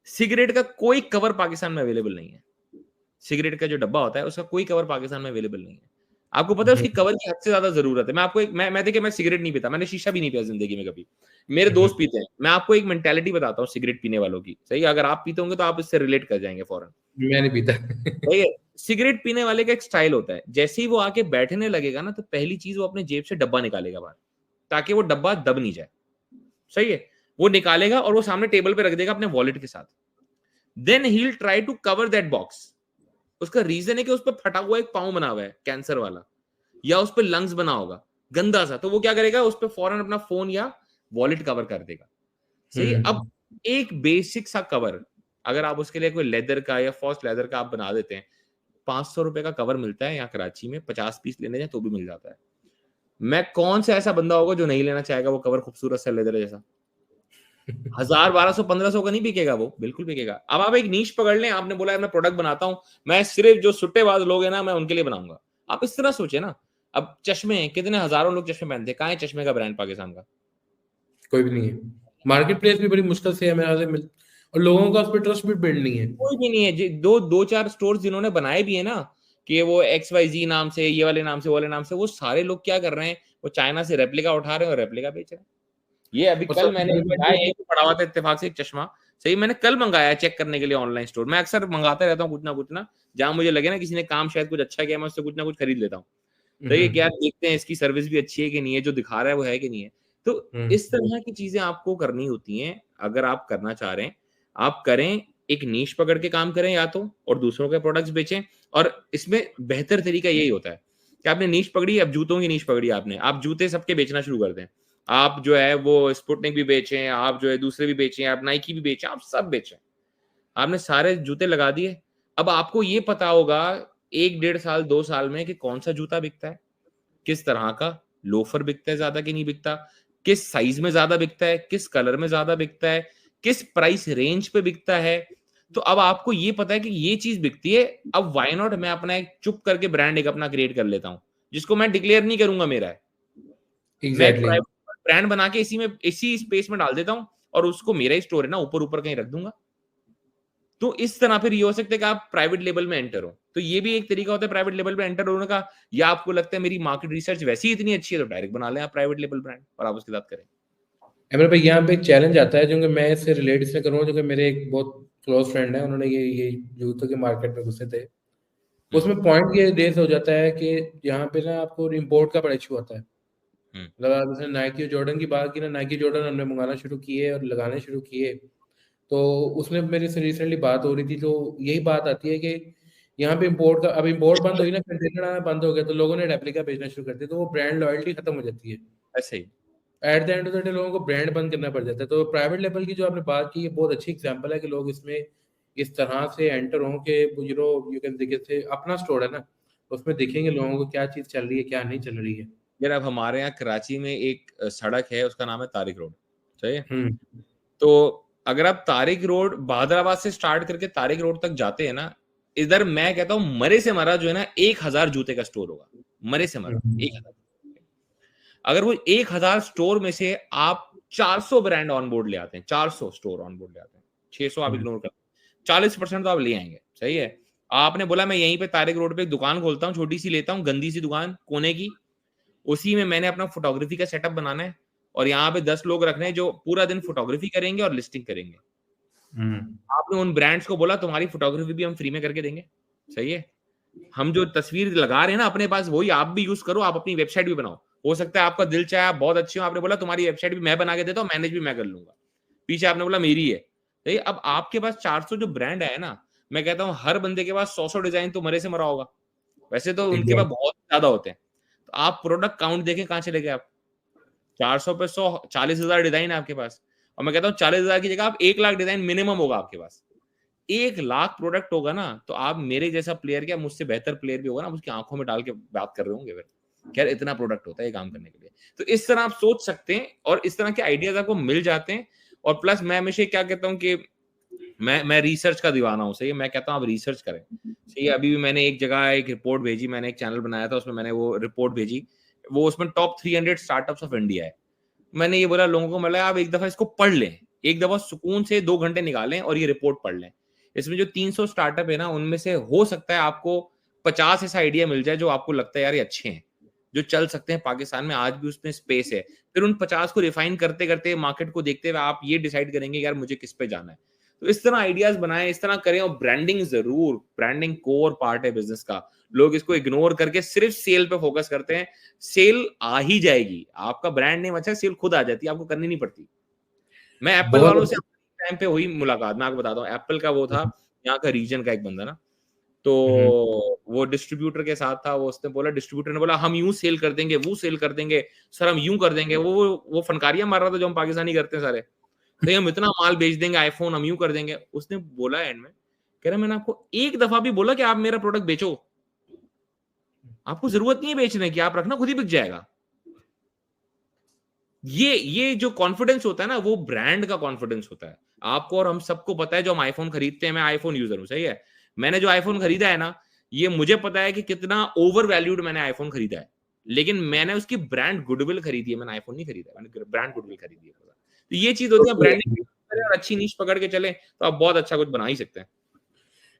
सिगरेट का कोई कवर पाकिस्तान में अवेलेबल नहीं है। सिगरेट का जो डब्बा होता है, उसका कोई कवर पाकिस्तान में अवेलेबल नहीं है। आपको पता है उसकी कवर की हद से ज्यादा जरूरत है। मैं आपको एक मैं देखिए, मैं सिगरेट नहीं पीता, मैंने शीशा भी नहीं पिया जिंदगी में कभी, मेरे दोस्त पीते हैं। मैं आपको एक मेंटालिटी बताता हूँ सिगरेट पीने वालों की, सही है? अगर आप पीते होंगे तो आप इससे रिलेट कर जाएंगे फौरन। मैं नहीं पीता। सही है? सिगरेट पीने वाले का एक स्टाइल होता है, जैसे ही वो आके बैठने लगेगा ना, तो पहली चीज वो अपने जेब से डब्बा निकालेगा बाहर, ताकि वो डब्बा दब नहीं जाए। सही है? वो निकालेगा और वो सामने टेबल पे रख देगा अपने वॉलेट के साथ। Then he will try to cover that box. उसका रीजन है कि उस पर फटा हुआ एक पाँव बना हुआ है कैंसर वाला, या उस पर लंग्स बना होगा गंदा सा, तो वो क्या करेगा, उस पर फौरन अपना फोन या वॉलेट कवर कर देगा। सही है? अब एक बेसिक सा कवर अगर आप उसके लिए कोई लेदर का या फॉस्ट लेदर का आप बना देते हैं, 500 रुपए का कवर मिलता है यहाँ कराची में, 50 पीस लेने जाए तो भी मिल जाता है। मैं कौन सा ऐसा बंदा होगा जो नहीं लेना चाहेगा वो कवर, खूबसूरत सा लेदर जैसा? 1000 1200 1500 का नहीं बिकेगा वो, बिल्कुल बिकेगा। अब आप एक नीश पकड़ लें, आपने बोला है मैं प्रोडक्ट बनाता हूं, मैं सिर्फ जो सुट्टेबाज लोग हैं ना मैं उनके लिए बनाऊंगा। आप इस तरह सोचे ना। अब चश्मे, कितने हजारों लोग चश्मे पहनते हैं, कहाँ है चश्मे का ब्रांड पाकिस्तान का? कोई भी नहीं है। मार्केट प्लेस भी बड़ी मुश्किल से है मेरे ख्याल से मिल, और लोगों का उस पर ट्रस्ट भी बिल्ड नहीं है। कोई भी नहीं है। दो दो चार स्टोर जिन्होंने बनाए भी है ना, कि वो XYZ नाम से, ये वाले नाम से, वो वाले नाम से, वो सारे लोग क्या कर रहे हैं, वो चाइना से रेप्लिका उठा रहे हैं और रेप्लिका बेच रहे हैं। ये अभी और कल सबसे मैंने बड़ी बात मंगाया, ये यही तो पड़ा हुआ था इत्तेफाक से एक चश्मा। सही, मैंने कल मंगाया चेक करने के लिए ऑनलाइन स्टोर। मैं अक्सर मंगाता रहता हूँ कुछ ना, जहां मुझे लगे ना किसी ने काम शायद कुछ अच्छा किया, मैं उससे कुछ ना कुछ खरीद लेता हूँ। तो ये क्या, देखते हैं इसकी सर्विस भी अच्छी है कि नहीं है, जो दिखा रहा है वो है कि नहीं है। तो इस तरह की चीजें आपको करनी होती हैं अगर आप करना चाह रहे हैं। आप करें, एक नीश पकड़ के काम करें या तो, और दूसरों के प्रोडक्ट्स बेचें। और इसमें बेहतर तरीका यही होता है कि आपने नीश पकड़ी, अब जूतों की नीश पकड़ी आपने, आप जूते सबके बेचना शुरू कर दें। आप जो है वो स्पुटनिक भी बेचें, आप जो है दूसरे भी बेचें, आप नाइकी भी बेचें, आप सब बेचें। आपने सारे जूते लगा दिए। अब आपको ये पता होगा 1 डेढ़ साल 2 साल में कि कौन सा जूता बिकता है, किस तरह का लोफर बिकता है ज्यादा कि नहीं बिकता, किस साइज में ज्यादा बिकता है, किस कलर में ज्यादा बिकता है, किस प्राइस रेंज पे बिकता है। तो अब आपको ये पता है कि ये चीज बिकती है। अब व्हाई नॉट मैं अपना एक चुप करके ब्रांड एक अपना क्रिएट कर लेता हूं, जिसको मैं डिक्लेयर नहीं करूंगा मेरा है। मैं एक एग्जैक्टली। प्राइवेट ब्रांड बना के इसी स्पेस में डाल देता हूं, और उसको मेरा ही स्टोर है ना, ऊपर ऊपर कहीं रख दूंगा। तो इस तरह फिर ये हो सकता है कि आप प्राइवेट लेवल में एंटर हो। तो ये भी एक तरीका होता है प्राइवेट लेवल में एंटर होने का। या आपको लगता है मेरी मार्केट रिसर्च वैसी इतनी अच्छी है, तो डायरेक्ट बना लें आप प्राइवेट लेवल ब्रांड और आप उसके साथ करें। अमर भाई, यहाँ पे एक चैलेंज आता है जो कि मैं इससे रिलेट इसलिए करूँगा, जो कि मेरे एक बहुत क्लोज फ्रेंड है, उन्होंने ये जूतों के मार्केट में घुसे थे। उसमें पॉइंट ये रेस हो जाता है कि यहाँ पे ना आपको इम्पोर्ट का बड़ा इशू आता है। मतलब आप जैसे नाइकी और जॉर्डन की बात की ना, नाइकी जॉर्डन हमने मंगाना शुरू किए और लगाने शुरू किए, तो उसमें मेरी से रिसेंटली बात हो रही थी, तो यही बात आती है कि यहाँ पे इम्पोर्ट का, अब इम्पोर्ट बंद हुई ना, कंटेनर आना बंद हो गया, तो लोगों ने रेप्लिका बेचना शुरू कर दिया, तो वो ब्रांड लॉयल्टी खत्म हो जाती है। ऐसे ही। At the end of the day लोगों को ब्रांड बंद करना पड़ जाता है। तो प्राइवेट लेवल की जो आपने बात की, ये बहुत अच्छी एग्जांपल है कि लोग इसमें इस तरह से एंटर हों कि यू कैन देखिए से अपना स्टोर है ना, उसमें देखेंगे लोगों को क्या चीज़ चल रही है, क्या नहीं चल रही है। यार अब हमारे यहाँ कराची में एक सड़क है, उसका नाम है तारिक रोड। सही है? हुँ, तो अगर आप तारिक रोड बहादुराबाद से स्टार्ट करके तारिक रोड तक जाते हैं ना, इधर मैं कहता हूँ मरे से मरा जो है ना 1000 जूते का स्टोर होगा। मरे से मरा हुँ, 1000। अगर वो 1000 स्टोर में से आप 400 ब्रांड ऑन बोर्ड ले आते हैं, 400 स्टोर ऑन बोर्ड ले आते हैं, 600 आप हुँ, इग्नोर कर, 40% तो आप ले आएंगे। सही है? आपने बोला मैं यहीं पे तारिक रोड पे एक दुकान खोलता हूँ, छोटी सी लेता हूँ, गंदी सी दुकान कोने की, उसी में मैंने अपना फोटोग्राफी का सेटअप बनाना है, और यहाँ पे 10 लोग रखने हैं जो पूरा दिन फोटोग्राफी करेंगे और लिस्टिंग करेंगे। हुँ, आपने उन ब्रांड्स को बोला तुम्हारी फोटोग्राफी भी हम फ्री में करके देंगे। सही है? हम जो तस्वीर लगा रहे हैं ना अपने पास, वही आप भी यूज करो, आप अपनी वेबसाइट भी बनाओ। हो सकता है आपका दिल चाहे आप बहुत अच्छे हो, आपने बोला तुम्हारी वेबसाइट भी मैं बना के देता हूँ, मैनेज भी मैं कर लूंगा, पीछे आपने बोला मेरी है। सही? अब आपके पास 400 जो ब्रांड है ना, मैं कहता हूँ हर बंदे के पास 100 डिजाइन तो मरे से मरा होगा। वैसे तो उनके पास एग्ज़ैक्ट बहुत ज्यादा होते हैं। तो आप प्रोडक्ट काउंट देखें कहाँ चले गए आप। 400 पे 100, 40,000 डिजाइन है आपके पास। और मैं कहता हूँ 40,000 की जगह आप 1 लाख डिजाइन मिनिमम होगा आपके पास। 1 लाख प्रोडक्ट होगा ना, तो आप मेरे जैसा प्लेयर, क्या मुझसे बेहतर प्लेयर भी होगा ना, उसकी आंखों में डाल के बात कर रहे होंगे फिर। खैर इतना प्रोडक्ट होता है ये काम करने के लिए। तो इस तरह आप सोच सकते हैं और इस तरह के आइडियाज आपको मिल जाते हैं। और प्लस मैं हमेशा क्या कहता हूँ कि मैं रिसर्च का दीवाना हूँ। सही है? मैं कहता हूँ आप रिसर्च करें। सही है? अभी भी मैंने एक जगह एक रिपोर्ट भेजी, मैंने एक चैनल बनाया था, उसमें मैंने वो रिपोर्ट भेजी, वो उसमें टॉप 300 स्टार्टअप्स ऑफ इंडिया है। मैंने ये बोला लोगों को, मतलब आप एक दफा इसको पढ़ लें, एक दफा सुकून से 2 घंटे निकालें और ये रिपोर्ट पढ़ लें। इसमें जो 300 स्टार्टअप है ना, उनमें से हो सकता है आपको 50 ऐसा आइडिया मिल जाए जो आपको लगता है यार ये अच्छे हैं, जो चल सकते हैं पाकिस्तान में, आज भी उसमें स्पेस है, फिर उन 50 को रिफाइन करते करते मार्केट को देखते हुए आप ये डिसाइड करेंगे यार मुझे किस पे जाना है। तो इस तरह आइडियाज बनाएं, इस तरह करें। और ब्रांडिंग जरूर, ब्रांडिंग कोर पार्ट है बिजनेस का। लोग इसको इग्नोर करके सिर्फ सेल पे फोकस करते हैं। सेल आ ही जाएगी, आपका ब्रांड नेम अच्छा है, सेल खुद आ जाती है, आपको करनी नहीं पड़ती। मैं एप्पल वालों बहुत से टाइम पे हुई मुलाकात, मैं आपको बताता हूँ। एप्पल का वो था यहाँ का रीजन का एक बंदा ना, तो वो डिस्ट्रीब्यूटर के साथ था। वो उसने बोला, डिस्ट्रीब्यूटर ने बोला हम यूं सेल कर देंगे, वो सेल कर देंगे सर, हम यूं कर देंगे। वो फनकारियां मार रहा था जो हम पाकिस्तानी करते हैं सारे, तो हम इतना माल बेच देंगे, आईफोन हम यूं कर देंगे। उसने बोला एंड में, कह रहा मैंने आपको एक दफा भी बोला कि आप मेरा प्रोडक्ट बेचो? आपको जरूरत नहीं है बेचने की, आप रखना, खुद ही बिक जाएगा। ये जो कॉन्फिडेंस होता है ना, वो ब्रांड का कॉन्फिडेंस होता है। आपको और हम सबको पता है, जो हम आईफोन खरीदते हैं, मैं आईफोन यूजर हूं, सही है। मैंने जो आईफोन खरीदा है ना, ये मुझे पता है कि कितना ओवर वैल्यूड मैंने आईफोन खरीदा है, लेकिन मैंने उसकी ब्रांड गुडविल खरीदी है। मैंने आईफोन नहीं खरीदा, मैंने ब्रांड गुडविल खरीदी है। तो ये चीज होती है, ब्रांडिंग और अच्छी नीश पकड़ के चले तो आप बहुत अच्छा कुछ बना ही सकते हैं।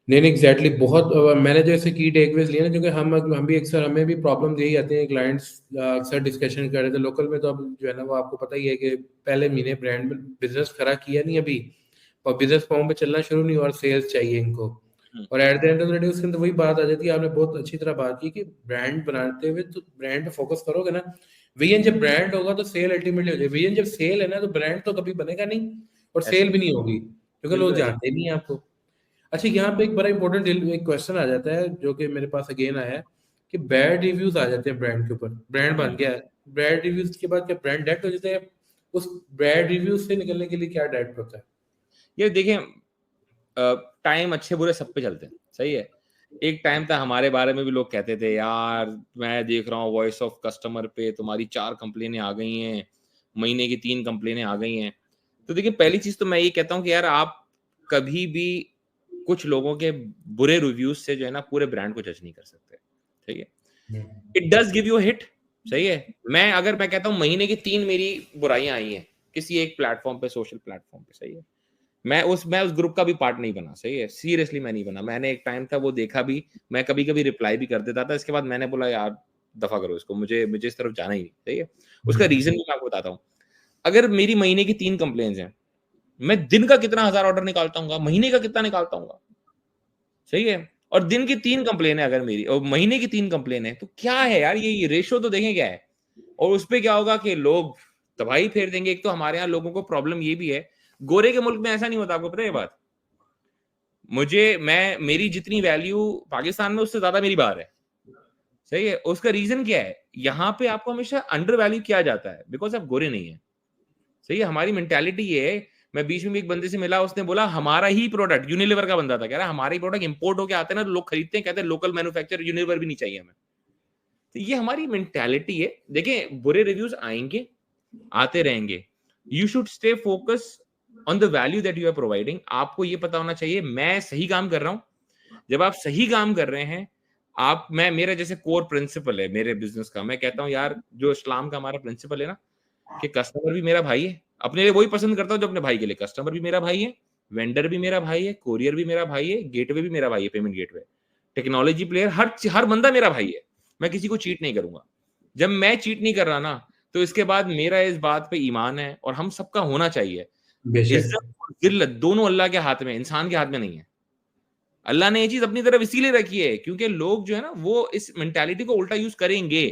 नहीं नहीं एग्जैक्टली बहुत मैंने जो ऐसे की टेकअवेज लिए ना, क्योंकि हम भी अक्सर, हमें भी प्रॉब्लम यही आती है। क्लाइंट्स अक्सर डिस्कशन कर रहे थे लोकल में, तो अब जो है ना वो आपको पता ही है कि पहले महीने ब्रांड में बिजनेस खड़ा किया नहीं अभी, और बिजनेस फॉर्म पे चलना शुरू नहीं, और सेल्स चाहिए इनको। और eight the end of the day उसके अंदर वही बात आ जाती है। आपने बहुत अच्छी तरह बात की कि ब्रांड बनाते हुए तो ब्रांड पे फोकस करोगे ना, विजन जब ब्रांड होगा तो सेल अल्टीमेटली हो जाएगी। विजन जब सेल है ना, तो ब्रांड तो कभी बनेगा नहीं, और सेल भी नहीं होगी, क्योंकि लोग बिल्कुल ऐसे। जानते नहीं है आपको। अच्छा, यहाँ पे एक बड़ा इंपॉर्टेंट एक क्वेश्चन आ जाता है जो कि मेरे पास अगेन आया है, कि बैड रिव्यूज आ जाते हैं ब्रांड के ऊपर। ब्रांड बन गया है, बैड रिव्यूज के बाद क्या ब्रांड डेड हो जाता है? उस बैड रिव्यूज से निकलने के लिए क्या डेड होता है? ये देखें, टाइम अच्छे बुरे सब पे चलते हैं, सही है। एक टाइम था हमारे बारे में भी लोग कहते थे यार मैं देख रहा हूँ वॉइस ऑफ कस्टमर पे तुम्हारी 4 कंप्लेनें आ गई हैं, महीने की 3 कंप्लेनें आ गई हैं। तो देखिए, पहली चीज तो मैं ये कहता हूँ कि यार आप कभी भी कुछ लोगों के बुरे रिव्यूज से जो है ना पूरे ब्रांड को जज नहीं कर सकते, ठीक है। It does give you hit, सही है। मैं कहता हूँ महीने की 3 मेरी बुराइयां आई हैं किसी एक प्लेटफॉर्म पे, सोशल प्लेटफॉर्म पे, सही है। मैं उस ग्रुप का भी पार्ट नहीं बना, सही है, सीरियसली मैं नहीं बना। मैंने एक टाइम था वो देखा भी, मैं कभी कभी रिप्लाई भी कर देता था। इसके बाद मैंने बोला यार दफा करो इसको, मुझे मुझे इस तरफ जाना ही नहीं, सही है। उसका रीजन भी मैं आपको बताता हूँ। अगर मेरी महीने की 3 कंप्लेंट्स हैं, मैं दिन का कितना 1000 ऑर्डर निकालता हूँ, महीने का कितना निकालता हूँ, सही है। और दिन की 3 कंप्लेन है अगर मेरी, और महीने की 3 कंप्लेन है, तो क्या है यार, ये रेशो तो देखें क्या है। और उस पे क्या होगा कि लोग तबाही फेर देंगे। एक तो हमारे यहाँ लोगों को प्रॉब्लम ये भी है, गोरे के मुल्क में ऐसा नहीं होता, आपको पता है ये बात। मेरी जितनी वैल्यू पाकिस्तान में उससे ज्यादा मेरी बाहर है, सही है। उसका रीजन क्या है, यहाँ पे आपको हमेशा अंडर वैल्यू किया जाता है बिकॉज आप गोरे नहीं है, सही है। हमारी मेंटालिटी ये है। मैं बीच में भी एक बंदे से मिला, उसने बोला हमारा ही प्रोडक्ट, यूनिलीवर का बंदा था, कह रहा हमारा ही प्रोडक्ट इंपोर्ट होके आते हैं ना, तो लोग खरीदते हैं, कहते हैं लोकल मैन्युफैक्चर, यूनिलीवर भी नहीं चाहिए हमें। तो ये हमारी मेंटालिटी है। देखिए, बुरे रिव्यूज आएंगे, आते रहेंगे। You should stay focus on the value that you are providing. आपको ये पता होना चाहिए मैं सही काम कर रहा हूं। जब आप सही काम कर रहे हैं, मैं मेरा जैसे कोर प्रिंसिपल है मेरे बिजनेस का, मैं कहता हूं यार जो इस्लाम का हमारा प्रिंसिपल है ना, कि कस्टमर भी मेरा भाई है। अपने लिए वही पसंद करता हूं जो अपने भाई के लिए। कस्टमर भी मेरा भाई है, वेंडर भी मेरा भाई है, कोरियर भी मेरा भाई है, गेटवे भी मेरा भाई है, पेमेंट गेटवे, टेक्नोलॉजी प्लेयर, हर बंदा मेरा भाई है। मैं किसी को चीट नहीं करूंगा। जब मैं चीट नहीं कर रहा ना, तो इसके बाद मेरा इस बात पे ईमान है, और हम सबका होना चाहिए। बेशक। इज्जत और जिल्लत दोनों अल्लाह के हाथ में, इंसान के हाथ में नहीं है। अल्लाह ने ये चीज अपनी तरफ इसीलिए रखी है क्योंकि लोग जो है ना वो इस मेंटालिटी को उल्टा यूज करेंगे।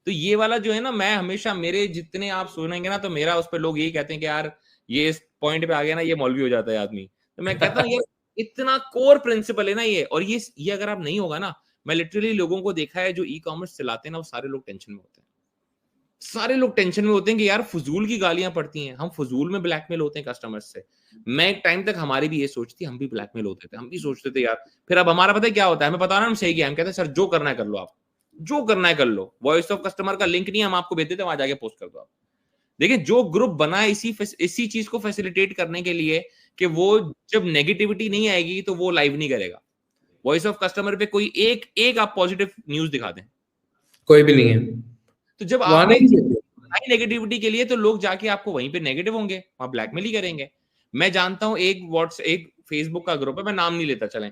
तो ये वाला जो है ना, मैं हमेशा मेरे जितने आप सुनेंगे ना, तो मेरा उस पर लोग यही कहते हैं कि यार ये इस पॉइंट पे आ गया ना, ये मौलवी हो जाता है आदमी। तो मैं कहता हूँ यार इतना कोर प्रिंसिपल है ना ये, और ये अगर आप नहीं होगा ना, मैं लिटरली लोगों को देखा है जो ई कॉमर्स चलाते हैं ना, वो सारे लोग टेंशन में होते हैं। सारे लोग टेंशन में होते हैं कि यार फजूल की गालियां पड़ती हैं, हम फजूल में ब्लैकमेल होते हैं कस्टमर्स से। मैं एक टाइम तक हमारी भी ये सोचती, हम भी ब्लैकमेल होते थे, हम भी सोचते थे यार। फिर अब हमारा पता है क्या होता है, हमें पता ना हम सही क्या, हम कहते हैं सर जो करना है कर लो, आप जो करना है कर लो। वॉइस ऑफ कस्टमर का लिंक नहीं हम आपको भेज देते, वहां जाके पोस्ट कर दो आप। देखिए, जो ग्रुप बना है इसी चीज को फैसिलिटेट करने के लिए, कि वो जब नेगेटिविटी नहीं आएगी तो वो लाइव नहीं करेगा। वॉइस ऑफ कस्टमर पे कोई एक एक आप पॉजिटिव न्यूज दिखा दें, कोई भी नहीं है, तो जब वो आने आपने ही नहीं देते। नेगेटिविटी के लिए, तो लोग जाके आपको वहीं पे नेगेटिव होंगे, वहां ब्लैकमेल ही करेंगे। मैं जानता हूं एक फेसबुक का ग्रुप है, मैं नाम नहीं लेता, चलें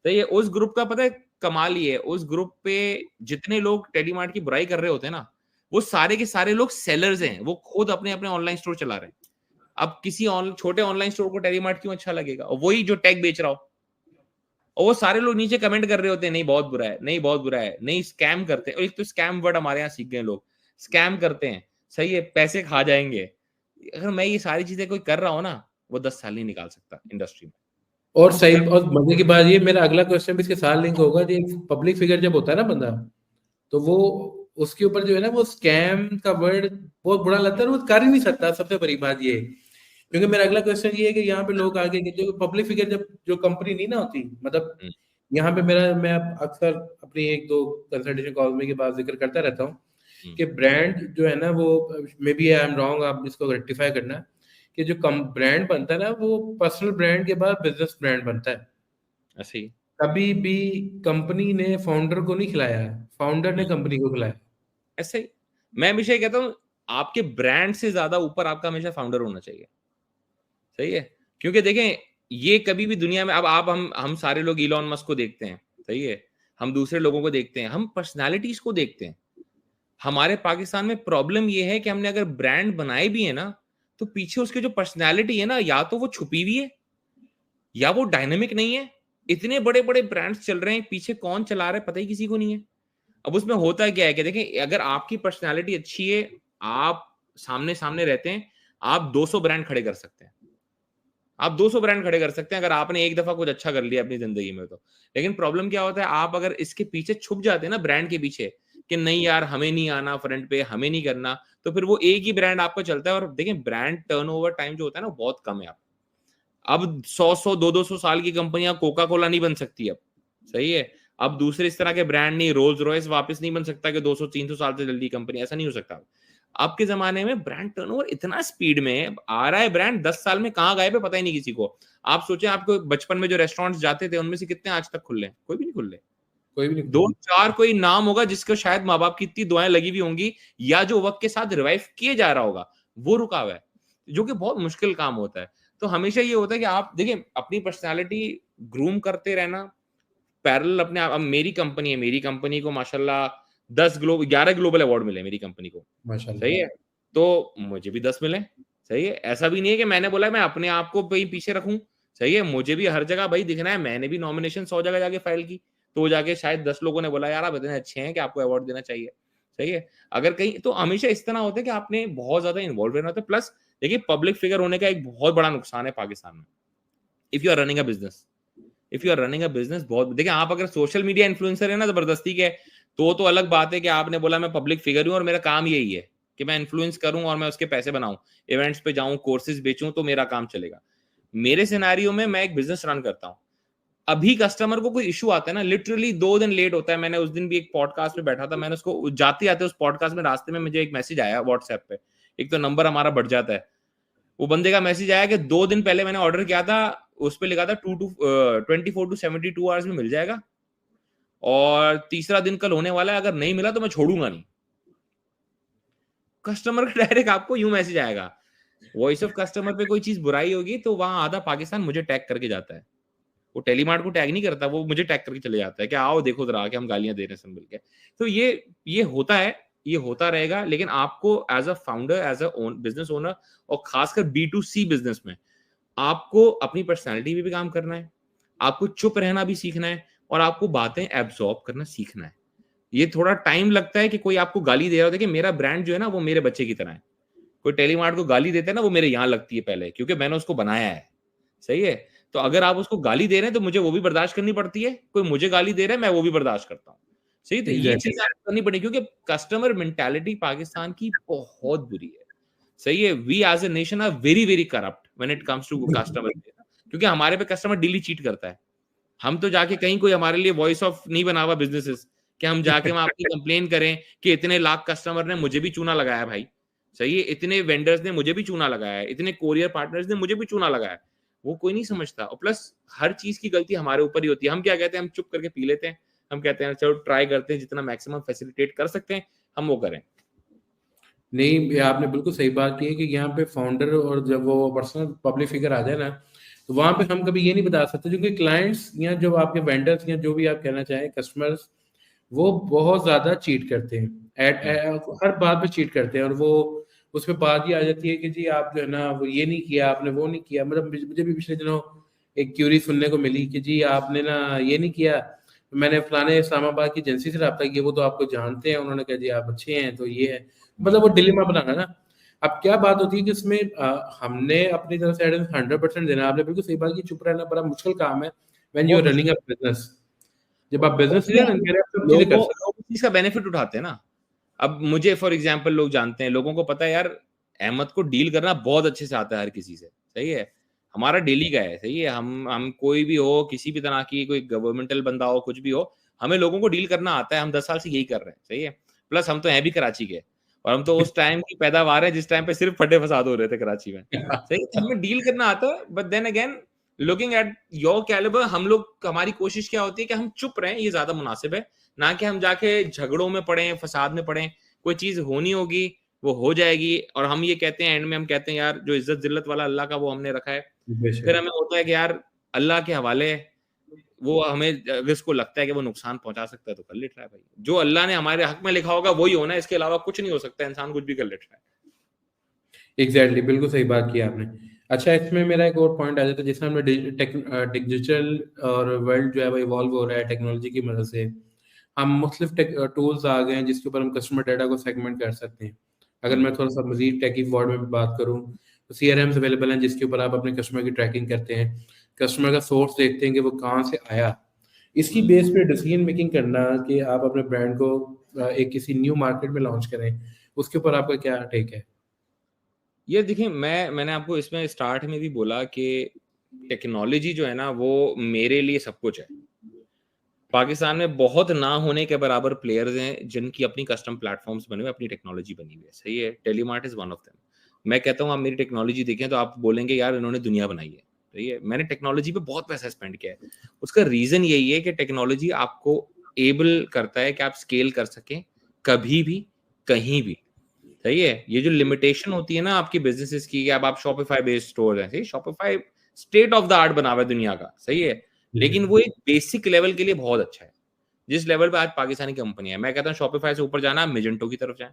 तो ये उस ग्रुप का पता है कमाल ये है, उस ग्रुप पे जितने लोग टेलीमार्ट की बुराई कर रहे होते हैं ना, वो सारे के सारे लोग सेलर्स हैं, वो खुद अपने अपने ऑनलाइन स्टोर चला रहे हैं। अब किसी छोटे ऑनलाइन स्टोर को टेलीमार्ट क्यों अच्छा लगेगा, और वही जो टैग बेच रहा हो, और वो सारे लोग नीचे कमेंट कर रहे होते हैं, नहीं बहुत बुरा है, नहीं बहुत बुरा है, नहीं स्कैम करते हैं। और एक तो स्कैम वर्ड हमारे यहाँ सीख गए लोग, स्कैम करते हैं, सही है, पैसे खा जाएंगे। अगर मैं ये सारी चीजें कोई कर रहा हूँ ना, वो 10 साल नहीं निकाल सकता इंडस्ट्री में। और सही, और मजे की बात ये, मेरा अगला क्वेश्चन भी इसके साथ लिंक होगा कि पब्लिक फिगर जब होता है ना बंदा, तो वो उसके ऊपर जो है ना वो स्कैम का वर्ड बहुत बुरा लगता है और वो कर ही नहीं सकता। सबसे बड़ी बात ये है, क्योंकि मेरा अगला क्वेश्चन ये है कि यहाँ पे लोग आगे के जो पब्लिक फिगर, जब जो कंपनी नहीं ना होती, मतलब हम्म, यहाँ पे मैं अक्सर अपनी एक दो कंसल्टेशन कॉल में के बाद जिक्र करता रहता हूँ हम्म, कि ब्रांड जो है ना वो, maybe I am wrong, आप इसको रेक्टिफाई करना, कि जो कम ब्रांड बनता है ना वो पर्सनल ब्रांड के बाद बिजनेस ब्रांड बनता है। ऐसे ही। कभी भी कंपनी ने फाउंडर को नहीं खिलाया, फाउंडर ने हम्म, कंपनी को खिलाया। ऐसे ही। मैं हमेशा ये कहता हूँ, आपके ब्रांड से ज्यादा ऊपर आपका हमेशा फाउंडर होना चाहिए, सही है। क्योंकि देखें, ये कभी भी दुनिया में, अब आप हम सारे लोग इलॉन मस्क को देखते हैं, सही है, हम दूसरे लोगों को देखते हैं, हम पर्सनालिटीज को देखते हैं। हमारे पाकिस्तान में प्रॉब्लम ये है कि हमने अगर ब्रांड बनाए भी है ना, तो पीछे उसके जो पर्सनालिटी है ना, या तो वो छुपी हुई है या वो डायनेमिक नहीं है। इतने बड़े बड़े ब्रांड्स चल रहे हैं, पीछे कौन चला रहा है पता ही किसी को नहीं है। अब उसमें होता क्या है कि देखें, अगर आपकी पर्सनालिटी अच्छी है, आप सामने सामने रहते हैं, आप 200 ब्रांड खड़े कर सकते हैं। आप 200 ब्रांड खड़े कर सकते हैं अगर आपने एक दफा कुछ अच्छा कर लिया अपनी जिंदगी में तो। लेकिन प्रॉब्लम क्या होता है, आप अगर इसके पीछे छुप जाते हैं ना, ब्रांड के पीछे, कि नहीं यार हमें नहीं आना फ्रंट पे, हमें नहीं करना, तो फिर वो एक ही ब्रांड आपका चलता है। और देखें, ब्रांड टर्नओवर टाइम जो होता है ना, बहुत कम है। अब 100 200 साल की कंपनियां कोका कोला नहीं बन सकती अब, सही है। अब दूसरे इस तरह के ब्रांड नहीं, रोल्स रॉयस वापस नहीं बन सकता कि 200 300 साल से जल्दी कंपनी, ऐसा नहीं हो सकता। अब के जमाने में ब्रांड टर्नओवर इतना स्पीड में आ रहा है, ब्रांड 10 साल में कहां गए पे पता ही नहीं किसी को। आप सोचें, आपको बचपन में जो रेस्टोरेंट्स जाते थे, उनमें से कितने आज तक खुले हैं? कोई भी नहीं खुले। कोई भी नहीं दो खुला। चार कोई नाम होगा जिसको शायद माँ बाप की इतनी दुआएं लगी हुई होंगी, या जो वक्त के साथ रिवाइव किए जा रहा होगा, वो रुका हुआ है, जो कि बहुत मुश्किल काम होता है। तो हमेशा ये होता है कि आप देखिए, अपनी पर्सनालिटी ग्रूम करते रहना पैरेलल अपने आप। अब मेरी कंपनी है, मेरी कंपनी को माशाल्लाह 11 ग्लोबल अवार्ड मिले मेरी कंपनी को, माशाल्लाह। सही है। तो मुझे भी 10 मिले, सही है। ऐसा भी नहीं है कि मैंने बोला मैं अपने आप को कहीं पीछे रखूं, सही है। मुझे भी हर जगह भाई दिखना है। मैंने भी नॉमिनेशन 100 जगह जाके फाइल की, तो जाके शायद 10 लोगों ने बोला यार आप इतने अच्छे हैं कि आपको अवार्ड देना चाहिए, सही है। अगर कहीं, तो हमेशा इस तरह होता है कि आपने बहुत ज्यादा इन्वॉल्व रहना होता है। प्लस देखिए, पब्लिक फिगर होने का एक बहुत बड़ा नुकसान है पाकिस्तान में। If you are running a business, if you are running a business, बहुत देखिए, आप अगर सोशल मीडिया इन्फ्लुएंसर है ना जबरदस्ती के, तो अलग बात है कि आपने बोला मैं पब्लिक फिगर हूं और मेरा काम यही है कि मैं इन्फ्लुएंस करूं और मैं उसके पैसे बनाऊं, इवेंट्स पे जाऊं, कोर्सेज बेचूं, तो मेरा काम चलेगा। मेरे सिनेरियो में मैं एक बिजनेस रन करता हूं। अभी कस्टमर को कोई इशू आता है ना, लिटरली 2 दिन लेट होता है। मैंने उस दिन भी एक पॉडकास्ट में बैठा था, मैंने उसको जाते आते उस पॉडकास्ट में रास्ते में मुझे एक मैसेज आया व्हाट्सएप पे। एक तो नंबर हमारा बढ़ जाता है, वो बंदे का मैसेज आया कि 2 दिन पहले मैंने ऑर्डर किया था, उस पर लिखा था 24 to 72 आवर्स में मिल जाएगा, और तीसरा दिन कल होने वाला है, अगर नहीं मिला तो मैं छोड़ूंगा नहीं। कस्टमर का डायरेक्ट आपको यूं मैसेज आएगा। वॉइस ऑफ कस्टमर पे कोई चीज बुराई होगी तो वहां आधा पाकिस्तान मुझे टैग करके जाता है। वो टेलीमार्ट को टैग नहीं करता, वो मुझे टैग करके चले जाता है कि आओ देखो जरा आके हम गालियां दे रहे हैं सब मिलके। तो ये होता है, ये होता रहेगा। लेकिन आपको as a founder, as a business owner, और खासकर B2C बिजनेस में, आपको अपनी पर्सनैलिटी पे भी काम करना है, आपको चुप रहना भी सीखना है, और आपको बातें एब्जॉर्ब करना सीखना है। ये थोड़ा टाइम लगता है कि कोई आपको गाली दे रहा हो। देखिए, मेरा ब्रांड जो है ना, वो मेरे बच्चे की तरह है। कोई टेलीमार्ट को गाली देता है ना, वो मेरे यहाँ लगती है पहले, क्योंकि मैंने उसको बनाया है, सही है। तो अगर आप उसको गाली दे रहे हैं तो मुझे वो भी बर्दाश्त करनी पड़ती है, कोई मुझे गाली दे रहा है मैं वो भी बर्दाश्त करता हूँ, सही। तो ये एग्जैक्टली। चीज आपको करनी पड़ेगी, क्योंकि कस्टमर मेंटालिटी पाकिस्तान की बहुत बुरी है, सही है। We as a nation are very very corrupt when it comes to customer, क्योंकि हमारे पे कस्टमर डेली चीट करता है। हम तो जाके कहीं, कोई हमारे लिए वॉइस ऑफ नहीं बना हुआ बिजनेसेस कि हम जाके वहां आपकी कंप्लेन करें कि इतने लाख कस्टमर ने मुझे भी चूना लगाया भाई, सही है। इतने वेंडर्स ने मुझे भी चूना लगाया है, इतने कोरियर पार्टनर्स ने मुझे भी चूना लगाया है। वो कोई नहीं समझता। और प्लस हर चीज की गलती हमारे ऊपर ही होती है। हम क्या कहते हैं, हम चुप करके पी लेते हैं। हम कहते हैं चलो ट्राई करते हैं, जितना मैक्सिमम फैसिलिटेट कर सकते हैं हम वो करें। नहीं, ये आपने बिल्कुल सही बात की है कि यहाँ पे फाउंडर और जब वो पर्सनल पब्लिक फिगर आ जाए ना, तो वहां पे हम कभी ये नहीं बता सकते, क्योंकि क्लाइंट्स या जो आपके वेंडर्स या जो भी आप कहना चाहें कस्टमर्स, वो बहुत ज्यादा चीट करते हैं, हर बात पे चीट करते हैं, और वो उसमें बात ये आ जाती है कि जी आप जो है ना वो ये नहीं किया, आपने वो नहीं किया। मतलब मुझे भी पिछले दिनों एक क्यूरी सुनने को मिली कि जी आपने ना ये नहीं किया, मैंने फलाने इस्लामाबाद की एजेंसी से रब्ता किया, वो तो आपको जानते हैं, उन्होंने कहा जी आप अच्छे हैं, तो ये है। मतलब वो डिलेमा बनाना ना। अब क्या बात होती है कि इसमें हमने अपनी तरफ से 100% देना, आपने बिल्कुल सही बात की, चुप रहना बड़ा मुश्किल काम है व्हेन यू बहुत आर रनिंग अ मुश्किल बिजनेस। जब आप और बिजनेस उसमें रन कर रहे हैं, आप सब चीजें कर लोगों सकते लोग उस चीज का बेनिफिट उठाते हैं ना। अब मुझे फॉर एग्जांपल लोग जानते हैं, लोगों को पता है यार अहमद को डील करना बहुत अच्छे से आता है हर किसी से, सही है, हमारा डेली का है, सही है, हम कोई भी हो, किसी भी तरह की कोई गवर्नमेंटल बंदा हो, कुछ भी हो, हमें लोगों को डील करना आता है, हम 10 साल से यही कर रहे हैं, सही है। प्लस हम तो हैं भी कराची के, और हम तो उस टाइम की पैदावार है जिस टाइम पे सिर्फ फटे फसाद हो रहे थे कराची में, हैं। सही है, हमें डील करना आता है। But then again looking at your calibre, हम लोग, हमारी कोशिश क्या होती है कि हम चुप रहें, ये ज्यादा मुनासिब है, ना कि हम जाके झगड़ों में पड़े, फसाद में पड़े। कोई चीज होनी होगी वो हो जाएगी, और हम ये कहते हैं एंड में, हम कहते हैं यार जो इज्जत जिल्लत वाला अल्लाह का वो हमने रखा है। फिर बेशक। हमें होता है कि यार अल्लाह के हवाले है, वो हमें अगर इसको लगता है कि वो नुकसान पहुंचा सकता है तो कर लेता है भाई, जो अल्लाह ने हमारे हक में लिखा होगा वही होना है, इसके अलावा कुछ नहीं हो सकता, इंसान कुछ भी कर लेता है। एग्जैक्टली, बिल्कुल सही बात की आपने। अच्छा, इसमें मेरा एक और पॉइंट आ जाता है, जैसे हमने डिजिटल और वर्ल्ड जो है वो इवॉल्व हो रहा है टेक्नोलॉजी की मदद से। हम मुख्तलिफ टूल्स आ गए हैं जिसके ऊपर हम कस्टमर डाटा को सेगमेंट कर सकते हैं। अगर मैं थोड़ा सा मजीद टेकी वर्ड में बात करूँ, तो CRMs अवेलेबल हैं जिसके ऊपर आप अपने कस्टमर की ट्रैकिंग करते हैं, कस्टमर का सोर्स देखते हैं कि वो कहाँ से आया, इसकी बेस पे डिसीजन मेकिंग करना कि आप अपने ब्रांड को एक किसी न्यू मार्केट में लॉन्च करें, उसके ऊपर आपका क्या टेक है? ये देखिए, मैंने आपको इसमें स्टार्ट में भी बोला कि टेक्नोलॉजी जो है ना वो मेरे लिए सब कुछ है। पाकिस्तान में बहुत ना होने के बराबर प्लेयर्स हैं जिनकी अपनी कस्टम प्लेटफॉर्म्स बने हुए, अपनी टेक्नोलॉजी बनी हुई है, सही है, टेलीमार्ट इज वन ऑफ देम। मैं कहता हूँ आप मेरी टेक्नोलॉजी देखें तो आप बोलेंगे यार इन्होंने दुनिया बनाई है, सही है, मैंने टेक्नोलॉजी पे बहुत पैसा स्पेंड किया है। उसका रीजन यही है कि टेक्नोलॉजी आपको एबल करता है कि आप स्केल कर सकें कभी भी, कहीं भी, सही है। ये जो लिमिटेशन होती है ना आपकी बिजनेसेस की, कि अब आप शॉपिफाई बेस्ड स्टोर हैं, सही, Shopify state of the art बना हुआ है दुनिया का, सही है, लेकिन वो एक बेसिक लेवल के लिए बहुत अच्छा है। जिस लेवल पे आज पाकिस्तानी कंपनी है, मैं कहता हूँ शॉपिफाई से ऊपर जाना, मेजेंटो की तरफ जाए,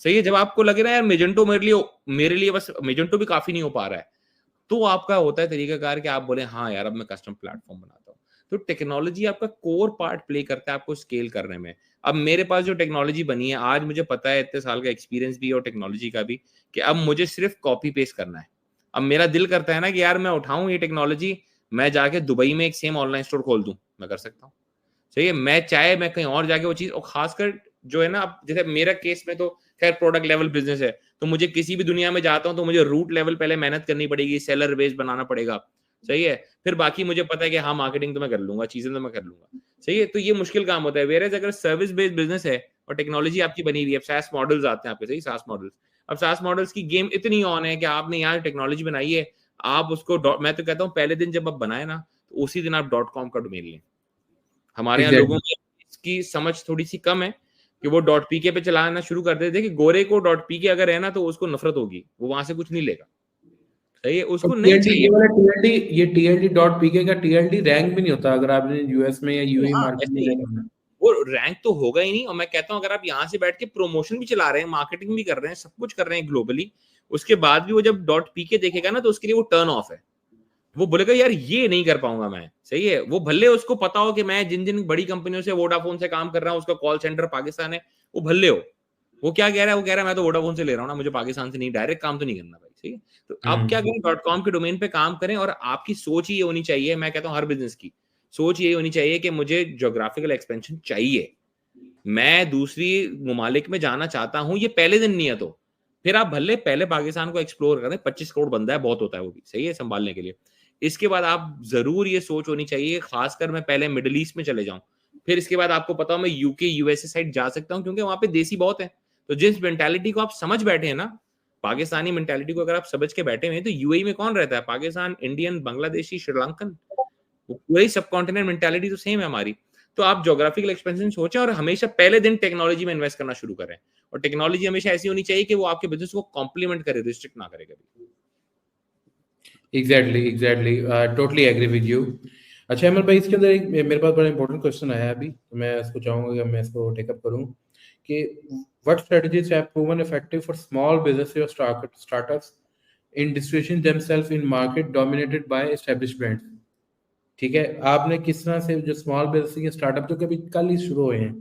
सही है। जब आपको लगे ना यार मेजेंटो मेरे लिए बस मेजेंटो भी काफी नहीं हो पा रहा है, तो आपका होता है तरीकाकार कि आप बोले हाँ यार अब मैं कस्टम प्लेटफॉर्म बनाता हूँ। तो टेक्नोलॉजी आपका कोर पार्ट प्ले करता है आपको स्केल करने में। अब मेरे पास जो टेक्नोलॉजी बनी है आज, मुझे पता है, इतने साल का एक्सपीरियंस भी और टेक्नोलॉजी का भी, कि अब मुझे सिर्फ कॉपी पेस्ट करना है। अब मेरा दिल करता है ना कि यार मैं उठाऊं ये टेक्नोलॉजी, मैं जाके दुबई में एक सेम ऑनलाइन स्टोर खोल दूं, मैं कर सकता हूँ, सही है। मैं चाहे मैं कहीं और जाके वो चीज, और खासकर जो है ना, अब जैसे मेरा केस में तो खैर प्रोडक्ट लेवल बिजनेस है, तो मुझे किसी भी दुनिया में जाता हूं तो मुझे रूट लेवल पहले मेहनत करनी पड़ेगी, सेलर बेस बनाना पड़ेगा, सही है। फिर बाकी मुझे पता है कि हाँ मार्केटिंग तो मैं कर लूंगा, चीजें तो मैं कर लूंगा, सही है। तो ये मुश्किल काम होता है। वेयर अगर सर्विस बेस्ड बिजनेस है और टेक्नोलॉजी आपकी बनी हुई है, सास मॉडल्स आते हैं आपके, सही, सास मॉडल्स। अब सास मॉडल्स की गेम इतनी ऑन है कि आपने यहाँ टेक्नोलॉजी बनाई है, आप उसको मैं तो कहता हूँ पहले दिन जब आप बनाए ना, तो उसी दिन आप .com का डोमेन लें। हमारे यहाँ लोगों एग्जैक्टली। में इसकी समझ थोड़ी सी कम है कि वो .pk पे चलाना शुरू कर देते कि गोरे को .pk अगर है ना तो उसको नफरत होगी, वो वहां से कुछ नहीं लेगा, सही है, और उसको नहीं TLD, चाहिए। ये वाला TLD, ये TLD.pk का TLD रैंक भी नहीं होता अगर आपने यूएस में या यूएई हाँ मार्केट ऐसे में ही है, जाना है। वो रैंक तो होगा ही नहीं। और मैं कहता हूँ अगर आप यहाँ से बैठ के प्रमोशन भी चला रहे हैं, मार्केटिंग भी कर रहे हैं, सब कुछ कर रहे हैं ग्लोबली, उसके बाद भी वो जब .pk देखेगा ना तो उसके लिए वो टर्न ऑफ है। वो बोलेगा यार ये नहीं कर पाऊंगा मैं, सही है। वो भले उसको पता हो कि मैं जिन जिन बड़ी कंपनियों से, वोडाफोन से काम कर रहा हूँ, उसका कॉल सेंटर पाकिस्तान है, वो भले हो, वो क्या कह रहा है, वो कह रहा है मैं तो वोडाफोन से ले रहा हूँ ना, मुझे पाकिस्तान से नहीं, डायरेक्ट काम तो नहीं करना भाई, ठीक है। तो आप क्या करें, .com के डोमेन पे काम करें, और आपकी सोच ही ये होनी चाहिए, मैं कहता हूँ हर बिजनेस की सोच ये होनी चाहिए कि मुझे ज्योग्राफिकल एक्सपेंशन चाहिए, मैं दूसरी ममालिक में जाना चाहता हूँ, ये पहले दिन नहीं है तो फिर आप भले पहले पाकिस्तान को एक्सप्लोर करें, 25 करोड़ बंदा है, बहुत होता है वो भी, सही है, संभालने के लिए। इसके बाद आप जरूर ये सोच होनी चाहिए, खासकर मैं पहले मिडिल ईस्ट में चले जाऊं, फिर इसके बाद आपको पता हो मैं यूके यूएसए साइड जा सकता हूं, क्योंकि वहां पे देसी बहुत है। तो जिस मेंटालिटी को आप समझ बैठे हैं ना, पाकिस्तानी मेंटालिटी को अगर आप समझ के बैठे हुए हैं, तो यूएई में कौन रहता है, पाकिस्तान, इंडियन, बांग्लादेशी, श्रीलंकन, वो पूरी सब कॉन्टिनेंट मेंटालिटी तो सेम है हमारी। तो आप ज्योग्राफिकल एक्सपेंशन सोचें और हमेशा पहले दिन टेक्नोलॉजी में इन्वेस्ट करना शुरू करें, और टेक्नोलॉजी हमेशा ऐसी होनी चाहिए कि वो आपके बिजनेस को कॉम्प्लीमेंट करे, रिस्ट्रिक्ट ना करे कभी। Exactly totally agree with you. अच्छा अमर भाई, इसके अंदर एक मेरे पास बड़ा इंपॉर्टेंट क्वेश्चन आया है अभी, तो मैं इसको चाहूंगा कि मैं इसको टेकअप करूं कि what strategies have proven effective for small business और startups in distribution themselves in market dominated by established brands. ठीक है, आपने किस तरह से जो स्मॉल बिजनेस या स्टार्टअप जो कभी कल ही शुरू हुए हैं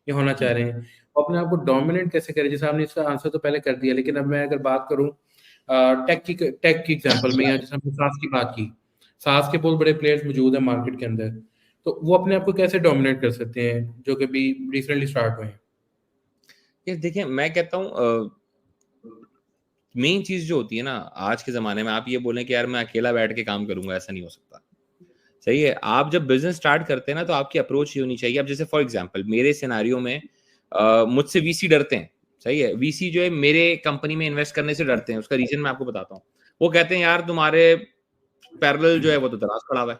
या होना चाह रहे हैं, वो अपने आप को डोमिनेट कैसे करें? जैसे आपने इसका आंसर तो पहले कर दिया, लेकिन अब मैं अगर बात करूं टेक की एग्जांपल में, या जैसे हमने सास की बात की, सास के बहुत बड़े प्लेयर्स मौजूद हैं मार्केट के अंदर, तो वो अपने आप को कैसे डोमिनेट कर सकते हैं जो कभी रिसेंटली स्टार्ट हुए हैं? ये देखिए, मैं कहता हूँ मेन चीज जो होती है ना आज के जमाने में, आप ये बोलें कि यार मैं अकेला बैठ के काम करूंगा, ऐसा नहीं हो सकता। सही है, आप जब बिजनेस स्टार्ट करते हैं ना तो आपकी अप्रोच ये होनी चाहिए। अब जैसे फॉर एग्जांपल मेरे सिनेरियो में मुझसे वीसी डरते हैं। सही है, वीसी जो है मेरे कंपनी में इन्वेस्ट करने से डरते हैं। उसका रीजन मैं आपको बताता हूँ। वो कहते हैं यार तुम्हारे पैरेलल जो है वो तो दराज पड़ा हुआ है।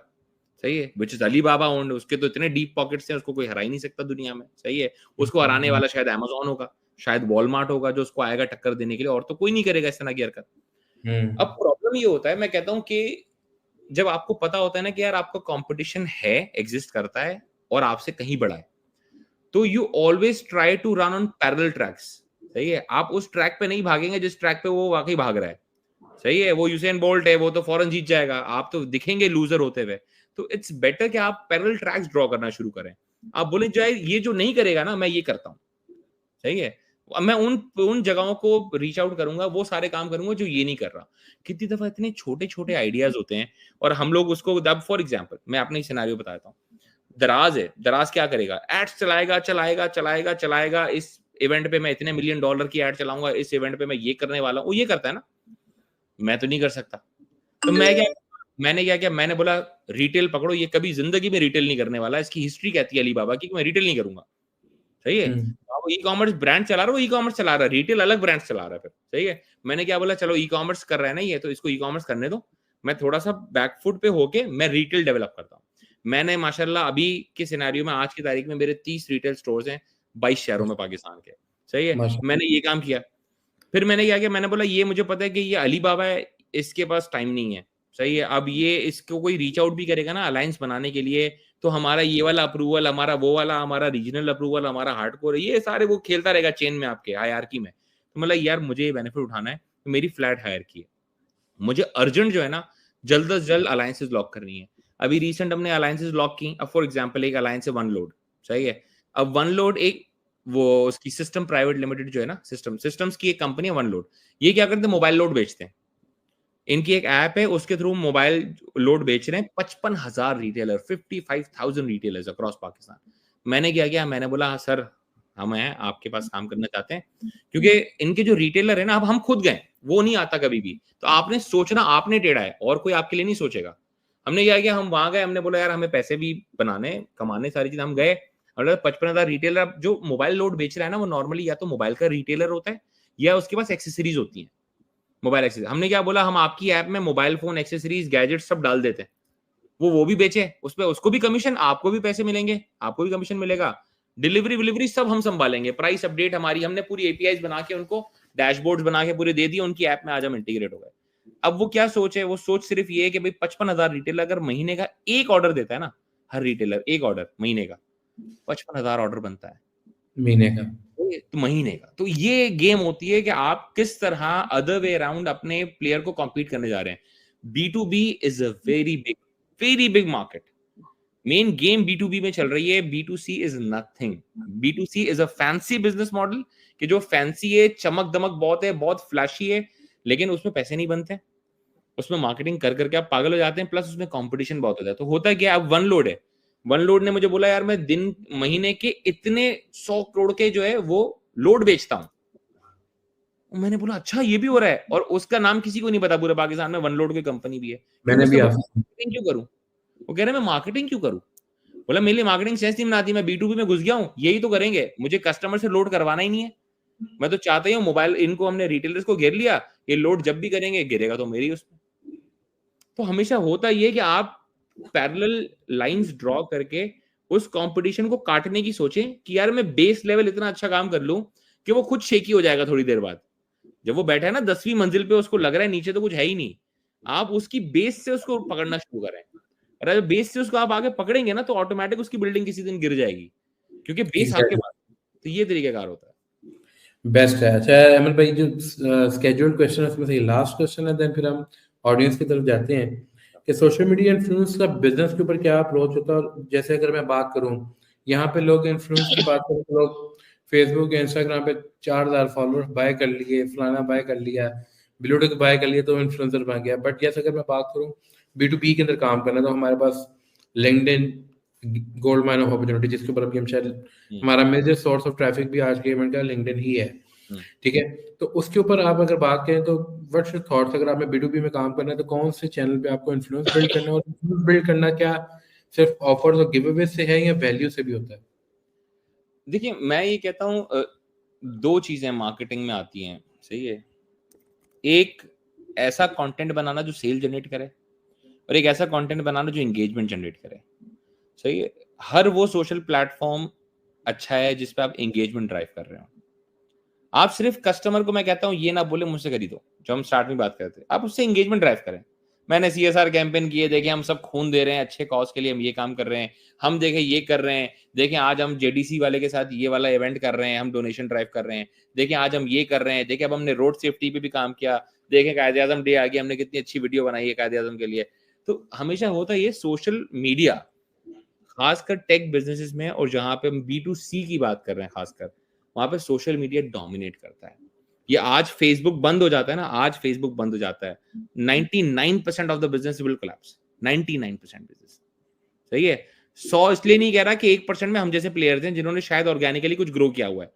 सही है, विच इज अलीबाबा ओन्ड, उसके तो इतने डीप पॉकेट्स हैं, उसको कोई हरा ही नहीं सकता दुनिया में। सही है, उसको हराने वाला शायद अमेजोन होगा, शायद वॉलमार्ट होगा जो उसको आएगा टक्कर देने के लिए, और तो कोई नहीं करेगा इस तरह की हरकत। अब प्रॉब्लम ये होता है, मैं कहता हूँ कि जब आपको पता होता है ना कि यार आपका कंपटीशन है, एग्जिस्ट करता है और आपसे कहीं बड़ा है, तो you always try to run on parallel tracks. सही है, आप उस ट्रैक पे नहीं भागेंगे जिस ट्रैक पे वो वाकई भाग रहा है। सही है, वो यूसेन बोल्ट है, वो तो फौरन जीत जाएगा, आप तो दिखेंगे लूजर होते हुए। तो इट्स बेटर कि आप पैरेलल ट्रैक्स ड्रॉ करना शुरू करें। आप बोले जाए ये जो नहीं करेगा ना, मैं ये करता हूँ। सही है, मैं उन जगहों को रीच आउट करूंगा, वो सारे काम करूंगा जो ये नहीं कर रहा। कितनी दफा इतने छोटे छोटे आइडियाज होते हैं और हम लोग उसको, अब फॉर एग्जांपल मैं अपनी सिनेरियो बताता हूँ। दराज है, दराज क्या करेगा? एड्स चलाएगा चलाएगा चलाएगा चलाएगा, इस इवेंट पे मैं इतने $1 मिलियन की एड चलाऊंगा, इस इवेंट पे मैं ये करने वाला हूँ। वो ये करता है ना, मैं तो नहीं कर सकता। तो मैंने क्या किया, मैंने बोला रिटेल पकड़ो, ये कभी जिंदगी में रिटेल नहीं करने वाला। इसकी हिस्ट्री कहती है अलीबाबा की, मैं रिटेल नहीं करूंगा। सही है, वो ई कॉमर्स ब्रांड चला रहा है, वो ई कॉमर्स चला रहा है, रिटेल अलग ब्रांड चला रहा है फिर। सही है, मैंने क्या बोला, चलो ई कॉमर्स कर रहा है ना ये, तो इसको ई कॉमर्स करने दो, मैं थोड़ा सा बैकफुट पे होके मैं रिटेल डेवलप करता हूँ। मैंने माशाल्लाह अभी के सिनेरियो में आज की तारीख में मेरे 30 रिटेल स्टोर्स हैं 22 शहरों में पाकिस्तान के। सही है, मैंने ये काम किया। फिर मैंने क्या किया, मैंने बोला ये मुझे पता है कि ये अलीबाबा है, इसके पास टाइम नहीं है। सही है, अब ये इसको कोई रीच आउट भी करेगा ना अलायंस बनाने के लिए, तो हमारा ये वाला अप्रूवल, हमारा वो वाला, हमारा रीजनल अप्रूवल, हमारा हार्डकोर, ये सारे वो खेलता रहेगा चेन में, आपके हायरार्की में। तो मतलब यार मुझे ये बेनिफिट उठाना है, तो मेरी फ्लैट हायरार्की है, मुझे अर्जेंट जो है ना जल्द से जल्द अलायंसेस लॉक करनी है। अभी रिसेंट हमने अलायंसेस लॉक की। अब फॉर एग्जांपल एक अलायंस है वन लोड। सही है, अब वन लोड एक वो उसकी सिस्टम प्राइवेट लिमिटेड जो है ना, सिस्टम्स की एक कंपनी है वन लोड। ये क्या करते हैं, मोबाइल लोड बेचते हैं। इनकी एक ऐप है, उसके थ्रू मोबाइल लोड बेच रहे हैं 55,000 रिटेलर, 55,000 रिटेलर्स अक्रॉस पाकिस्तान। मैंने क्या किया, मैंने बोला सर हम हैं आपके पास काम करना चाहते हैं, क्योंकि इनके जो रिटेलर है ना, अब हम खुद गए, वो नहीं आता कभी भी। तो आपने सोचना, आपने टेढ़ा है और कोई आपके लिए नहीं सोचेगा। हमने क्या किया, हम वहां गए, हमने बोला यार हमें पैसे भी बनाने कमाने सारी चीज, हम गए। और 55,000 रिटेलर जो मोबाइल लोड बेच रहा है ना, वो नॉर्मली या तो मोबाइल का रिटेलर होता है या उसके पास एक्सेसरीज होती है, मोबाइल एक्सेसरीज। हमने क्या बोला, हम आपकी ऐप में मोबाइल फोन एक्सेसरीज गैजेट सब डाल देते हैं, वो भी बेचे, उस पर उसको भी कमीशन, आपको भी पैसे मिलेंगे, आपको भी कमीशन मिलेगा, डिलीवरी विलीवरी सब हम संभालेंगे, प्राइस अपडेट हमारी, हमने पूरी एपीआई बना के उनको डैशबोर्ड बना के पूरे दे दिए, उनकी ऐप में आज हम इंटीग्रेट हो गए। अब वो क्या सोच है, वो सोच सिर्फ ये है कि भाई 55,000 रिटेलर अगर महीने का एक ऑर्डर देता है ना, हर रिटेलर एक ऑर्डर महीने का, 55,000 ऑर्डर बनता है महीने का। तो महीने का। तो ये गेम होती है कि आप किस तरह अदर वे अराउंड अपने प्लेयर को कॉम्पीट करने जा रहे हैं। B2B is a very big market. Main game B2B में चल रही है, B2C is nothing. B2C is a fancy business model कि जो फैंसी है, चमक दमक बहुत है, बहुत फ्लैशी है, लेकिन उसमें पैसे नहीं बनते, उसमें मार्केटिंग कर करके आप पागल हो जाते हैं, प्लस उसमें कंपटीशन बहुत होता है। तो होता क्या, अब वन लोड है, वन लोड ने मुझे बोला यार मैं दिन महीने के इतने 100 करोड़ के जो है वो लोड बेचता हूं। मैंने बोला अच्छा ये भी हो रहा है, और उसका नाम किसी को नहीं पता पूरे पाकिस्तान में, वन लोड की कंपनी भी है। मैंने भी आपसे मार्केटिंग क्यों करूं? वो कह रहे मैं मार्केटिंग क्यों करूं? बोला मेरे लिए मार्केटिंग सेंस नहीं बनाती, मैं B2B में घुस गया हूं, यही तो करेंगे, मुझे कस्टमर से लोड करवाना ही नहीं है। मैं तो चाहता ही हूं मोबाइल, इनको हमने रिटेलर्स को घेर लिया, ये लोड जब भी करेंगे गिरेगा तो मेरी उसमें। तो हमेशा होता ये कि आप पैरेलल लाइंस ड्रॉ करके उस कंपटीशन को काटने की सोचें कि यार मैं बेस लेवल इतना अच्छा काम कर लूं कि वो खुद शेकी हो जाएगा थोड़ी देर बाद। जब वो बैठा है ना 10वीं मंजिल पे, उसको लग रहा है नीचे तो कुछ है ही नहीं, आप उसकी बेस से उसको पकड़ना शुरू करें। अगर बेस से उसको आप आगे पकड़ेंगे ना, तो ऑटोमेटिक उसकी बिल्डिंग किसी दिन गिर जाएगी, क्योंकि बेस आपके एग्जैक्टली, पास है। तो ये तरीकेकार होता है। बेस्ट है। अच्छा अमन भाई, जो स्केड्यूल्ड क्वेश्चन है उसमें से लास्ट क्वेश्चन है, देन फिर हम ऑडियंस की तरफ जाते हैं कि सोशल मीडिया इन्फ्लुएंस का बिजनेस के ऊपर क्या अप्रोच होता है। और जैसे अगर मैं बात करूं, यहाँ पे लोग इन्फ्लुएंस की बात करें तो लोग फेसबुक या इंस्टाग्राम पे 4,000 फॉलोअर्स बाय कर लिए, फलाना बाय कर लिया, ब्लूटिक बाय कर लिया, तो इन्फ्लुएंसर बन गया। बट जैसे अगर मैं बात करूं B2B के अंदर काम करना, तो हमारे पास LinkedIn gold mine of opportunity, जिसके ऊपर अभी हम शायद, हमारा मेजर सोर्स ऑफ ट्रैफिक भी आज के इवेंट का लिंक्डइन ही है। ठीक है, तो उसके ऊपर आप अगर बात करें तो व्हाट्स योर थॉट्स, अगर आपने B2B में काम करना है तो कौन से चैनल पे आपको इन्फ्लुएंस बिल्ड करना है, और इन्फ्लुएंस बिल्ड करना क्या सिर्फ ऑफर्स और गिव अवे से है या वैल्यू से भी होता है? देखिए, मैं ये कहता हूँ, 2 चीज़ें मार्केटिंग में आती हैं, सही है? एक ऐसा कंटेंट बनाना जो सेल जनरेट करे, और एक ऐसा कंटेंट बनाना जो एंगेजमेंट जनरेट करे, सही है? हर वो सोशल प्लेटफ़ॉर्म अच्छा है जिस पे आप एंगेजमेंट ड्राइव कर रहे हो। आप सिर्फ कस्टमर को, मैं कहता हूँ, ये ना बोले मुझसे खरीदो, जो हम स्टार्ट में बात कर रहे थे। आप उससे एंगेजमेंट ड्राइव करें। मैंने CSR कैंपेन किए, देखिए हम सब खून दे रहे हैं, अच्छे कॉज के लिए हम ये काम कर रहे हैं, हम देखें ये कर रहे हैं, देखें आज हम JDC वाले के साथ ये वाला इवेंट कर रहे हैं, हम डोनेशन ड्राइव कर रहे हैं, देखें आज हम ये कर रहे हैं, देखें अब हमने रोड सेफ्टी पे भी काम किया, देखें कायदे-आज़म डे आ गया, हमने कितनी अच्छी वीडियो बनाई है कायदे-आज़म के लिए। तो हमेशा होता है ये सोशल मीडिया, खासकर टेक बिज़नेसेस में, और जहाँ पे हम B2C की बात कर रहे हैं खासकर, वहाँ पे सोशल मीडिया डोमिनेट करता है। ये आज फेसबुक बंद हो जाता है ना, आज फेसबुक बंद हो जाता है, 99% of the business will collapse. 99% business, सही है? 100 इसलिए नहीं कह रहा कि 1% में हम जैसे प्लेयर्स हैं जिन्होंने शायद ऑर्गेनिकली कुछ ग्रो किया हुआ है,